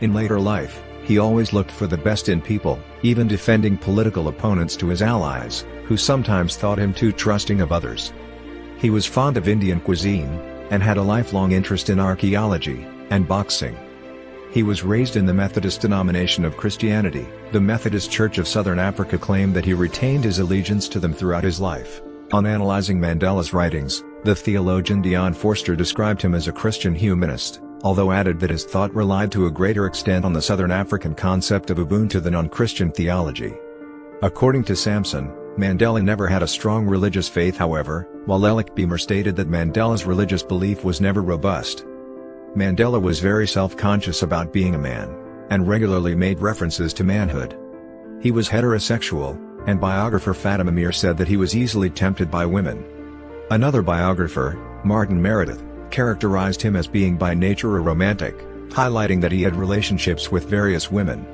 In later life, he always looked for the best in people, even defending political opponents to his allies, who sometimes thought him too trusting of others. He was fond of Indian cuisine, and had a lifelong interest in archaeology and boxing. He was raised in the Methodist denomination of Christianity. The Methodist Church of Southern Africa claimed that he retained his allegiance to them throughout his life. On analyzing Mandela's writings, the theologian Dion Forster described him as a Christian humanist, although added that his thought relied to a greater extent on the Southern African concept of Ubuntu than on Christian theology. According to Sampson, Mandela never had a strong religious faith. However, while Alec Beamer stated that Mandela's religious belief was never robust. Mandela was very self-conscious about being a man, and regularly made references to manhood. He was heterosexual, and biographer Fatima Mir said that he was easily tempted by women. Another biographer, Martin Meredith, characterized him as being by nature a romantic, highlighting that he had relationships with various women.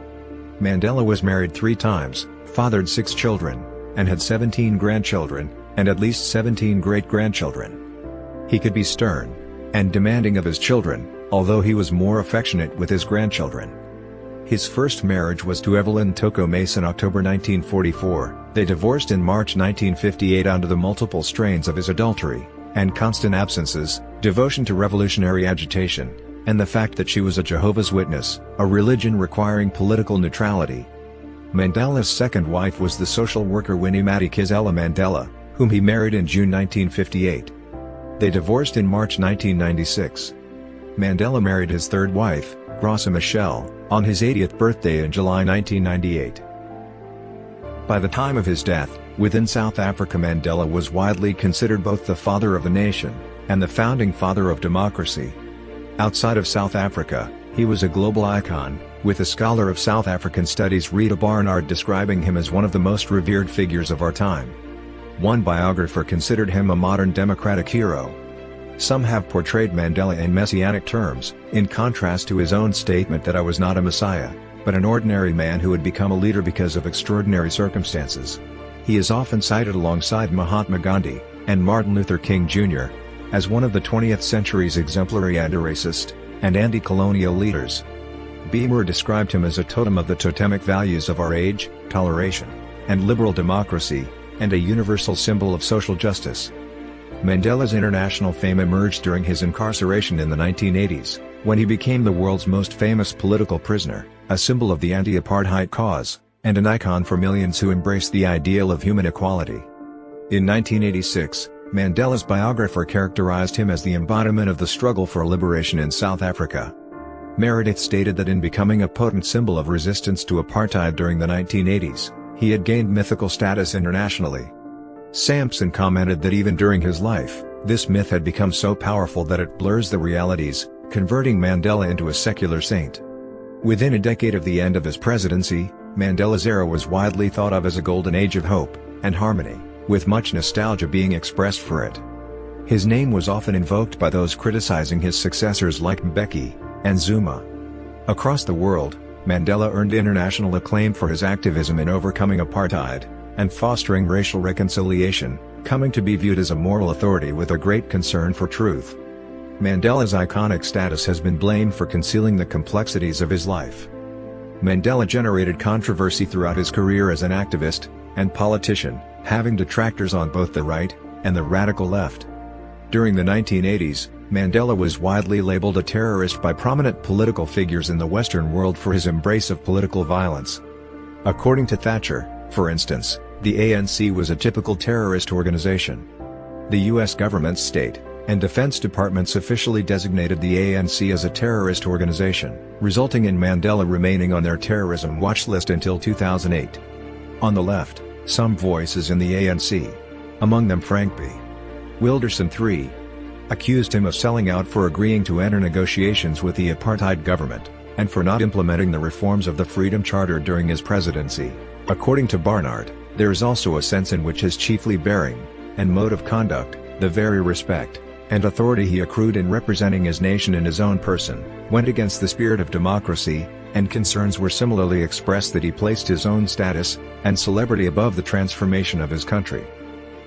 Mandela was married 3 times, fathered 6 children, and had 17 grandchildren, and at least 17 great-grandchildren. He could be stern and demanding of his children, although he was more affectionate with his grandchildren. His first marriage was to Evelyn Toko Mace in October 1944, they divorced in March 1958 under the multiple strains of his adultery, and constant absences, devotion to revolutionary agitation, and the fact that she was a Jehovah's Witness, a religion requiring political neutrality. Mandela's second wife was the social worker Winnie Madikizela Mandela, whom he married in June 1958. They divorced in March 1996. Mandela married his third wife, Graça Machel, on his 80th birthday in July 1998. By the time of his death, within South Africa Mandela was widely considered both the father of a nation, and the founding father of democracy. Outside of South Africa, he was a global icon, with a scholar of South African studies Rita Barnard describing him as one of the most revered figures of our time. One biographer considered him a modern democratic hero. Some have portrayed Mandela in messianic terms, in contrast to his own statement that I was not a messiah, but an ordinary man who had become a leader because of extraordinary circumstances. He is often cited alongside Mahatma Gandhi and Martin Luther King Jr. as one of the 20th century's exemplary anti-racist and anti-colonial leaders. Beamer described him as a totem of the totemic values of our age, toleration, and liberal democracy, and a universal symbol of social justice. Mandela's international fame emerged during his incarceration in the 1980s, when he became the world's most famous political prisoner, a symbol of the anti-apartheid cause, and an icon for millions who embrace the ideal of human equality. In 1986, Mandela's biographer characterized him as the embodiment of the struggle for liberation in South Africa. Meredith stated that in becoming a potent symbol of resistance to apartheid during the 1980s, he had gained mythical status internationally. Sampson commented that even during his life, this myth had become so powerful that it blurs the realities, converting Mandela into a secular saint. Within a decade of the end of his presidency, Mandela's era was widely thought of as a golden age of hope and harmony, with much nostalgia being expressed for it. His name was often invoked by those criticizing his successors like Mbeki, and Zuma. Across the world, Mandela earned international acclaim for his activism in overcoming apartheid and fostering racial reconciliation, coming to be viewed as a moral authority with a great concern for truth. Mandela's iconic status has been blamed for concealing the complexities of his life. Mandela generated controversy throughout his career as an activist and politician, having detractors on both the right and the radical left. During the 1980s, Mandela was widely labeled a terrorist by prominent political figures in the Western world for his embrace of political violence. According to Thatcher, for instance, the ANC was a typical terrorist organization. The US government's State and Defense Departments officially designated the ANC as a terrorist organization, resulting in Mandela remaining on their terrorism watch list until 2008. On the left, some voices in the ANC, among them Frank B. Wilderson III, accused him of selling out for agreeing to enter negotiations with the apartheid government, and for not implementing the reforms of the Freedom Charter during his presidency. According to Barnard, there is also a sense in which his chiefly bearing and mode of conduct, the very respect and authority he accrued in representing his nation in his own person, went against the spirit of democracy, and concerns were similarly expressed that he placed his own status and celebrity above the transformation of his country.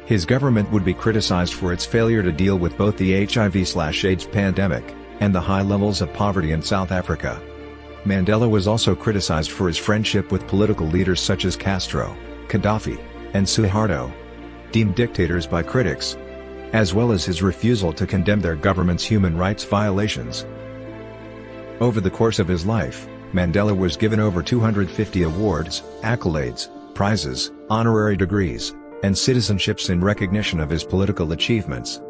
His government would be criticized for its failure to deal with both the HIV/AIDS pandemic and the high levels of poverty in South Africa. Mandela was also criticized for his friendship with political leaders such as Castro, Gaddafi, and Suharto, deemed dictators by critics, as well as his refusal to condemn their government's human rights violations. Over the course of his life, Mandela was given over 250 awards, accolades, prizes, honorary degrees, and citizenships in recognition of his political achievements.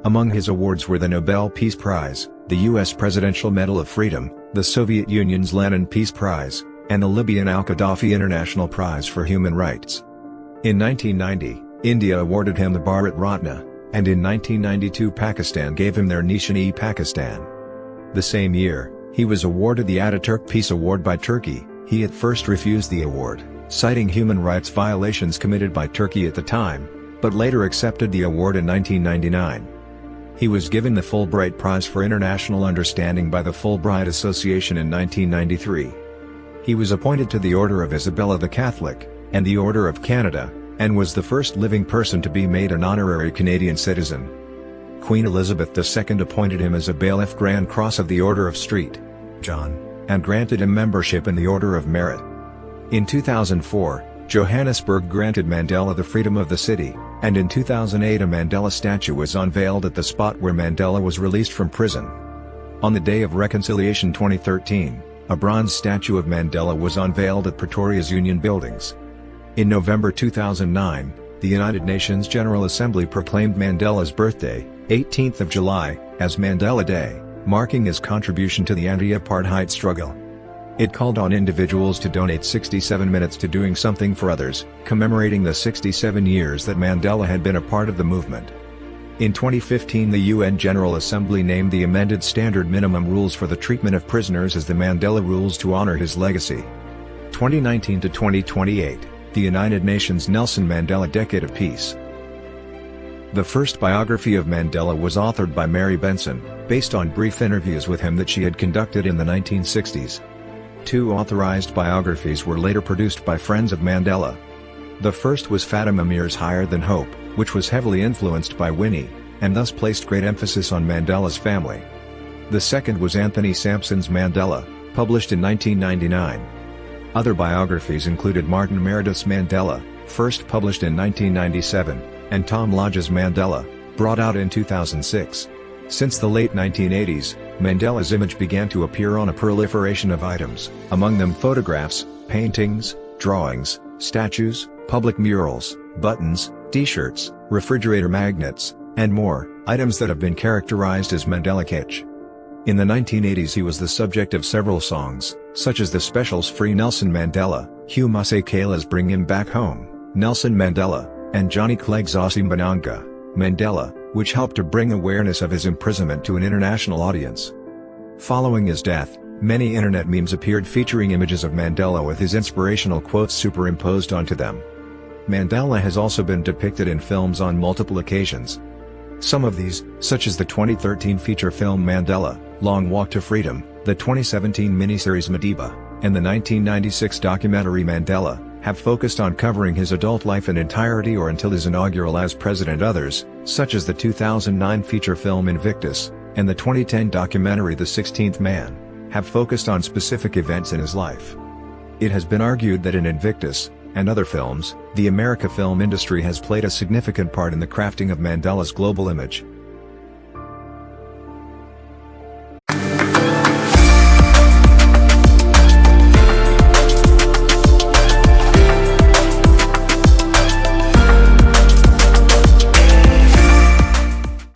Among his awards were the Nobel Peace Prize, the U.S. Presidential Medal of Freedom, the Soviet Union's Lenin Peace Prize, and the Libyan Al-Gaddafi International Prize for Human Rights. In 1990, India awarded him the Bharat Ratna, and in 1992 Pakistan gave him their Nishan-e-Pakistan. The same year, he was awarded the Ataturk Peace Award by Turkey. He at first refused the award, citing human rights violations committed by Turkey at the time, but later accepted the award in 1999. He was given the Fulbright Prize for International Understanding by the Fulbright Association in 1993. He was appointed to the Order of Isabella the Catholic, and the Order of Canada, and was the first living person to be made an honorary Canadian citizen. Queen Elizabeth II appointed him as a Bailiff Grand Cross of the Order of St. John, and granted him membership in the Order of Merit. In 2004, Johannesburg granted Mandela the freedom of the city, and in 2008 a Mandela statue was unveiled at the spot where Mandela was released from prison. On the Day of Reconciliation 2013, a bronze statue of Mandela was unveiled at Pretoria's Union Buildings. In November 2009, the United Nations General Assembly proclaimed Mandela's birthday, 18th of July, as Mandela Day, marking his contribution to the anti-apartheid struggle. It called on individuals to donate 67 minutes to doing something for others, commemorating the 67 years that Mandela had been a part of the movement. In 2015 the UN General Assembly named the amended Standard Minimum Rules for the Treatment of Prisoners as the Mandela Rules to honor his legacy. 2019 to 2028. The United Nations Nelson Mandela Decade of Peace. The first biography of Mandela was authored by Mary Benson, based on brief interviews with him that she had conducted in the 1960s. Two authorized biographies were later produced by friends of Mandela. The first was Fatima Meer's Higher Than Hope, which was heavily influenced by Winnie, and thus placed great emphasis on Mandela's family. The second was Anthony Sampson's Mandela, published in 1999. Other biographies included Martin Meredith's Mandela, first published in 1997, and Tom Lodge's Mandela, brought out in 2006. Since the late 1980s, Mandela's image began to appear on a proliferation of items, among them photographs, paintings, drawings, statues, public murals, buttons, t-shirts, refrigerator magnets, and more, items that have been characterized as Mandela kitsch. In the 1980s he was the subject of several songs, such as the specials Free Nelson Mandela, Hugh Masekela's Bring Him Back Home, Nelson Mandela, and Johnny Clegg's Asimbananga, Mandela, which helped to bring awareness of his imprisonment to an international audience. Following his death, many internet memes appeared featuring images of Mandela with his inspirational quotes superimposed onto them. Mandela has also been depicted in films on multiple occasions. Some of these, such as the 2013 feature film Mandela, Long Walk to Freedom, The 2017 miniseries Madiba, and the 1996 documentary Mandela, have focused on covering his adult life in entirety or until his inaugural as president. Others, such as the 2009 feature film Invictus, and the 2010 documentary The 16th Man, have focused on specific events in his life. It has been argued that in Invictus, and other films, the American film industry has played a significant part in the crafting of Mandela's global image,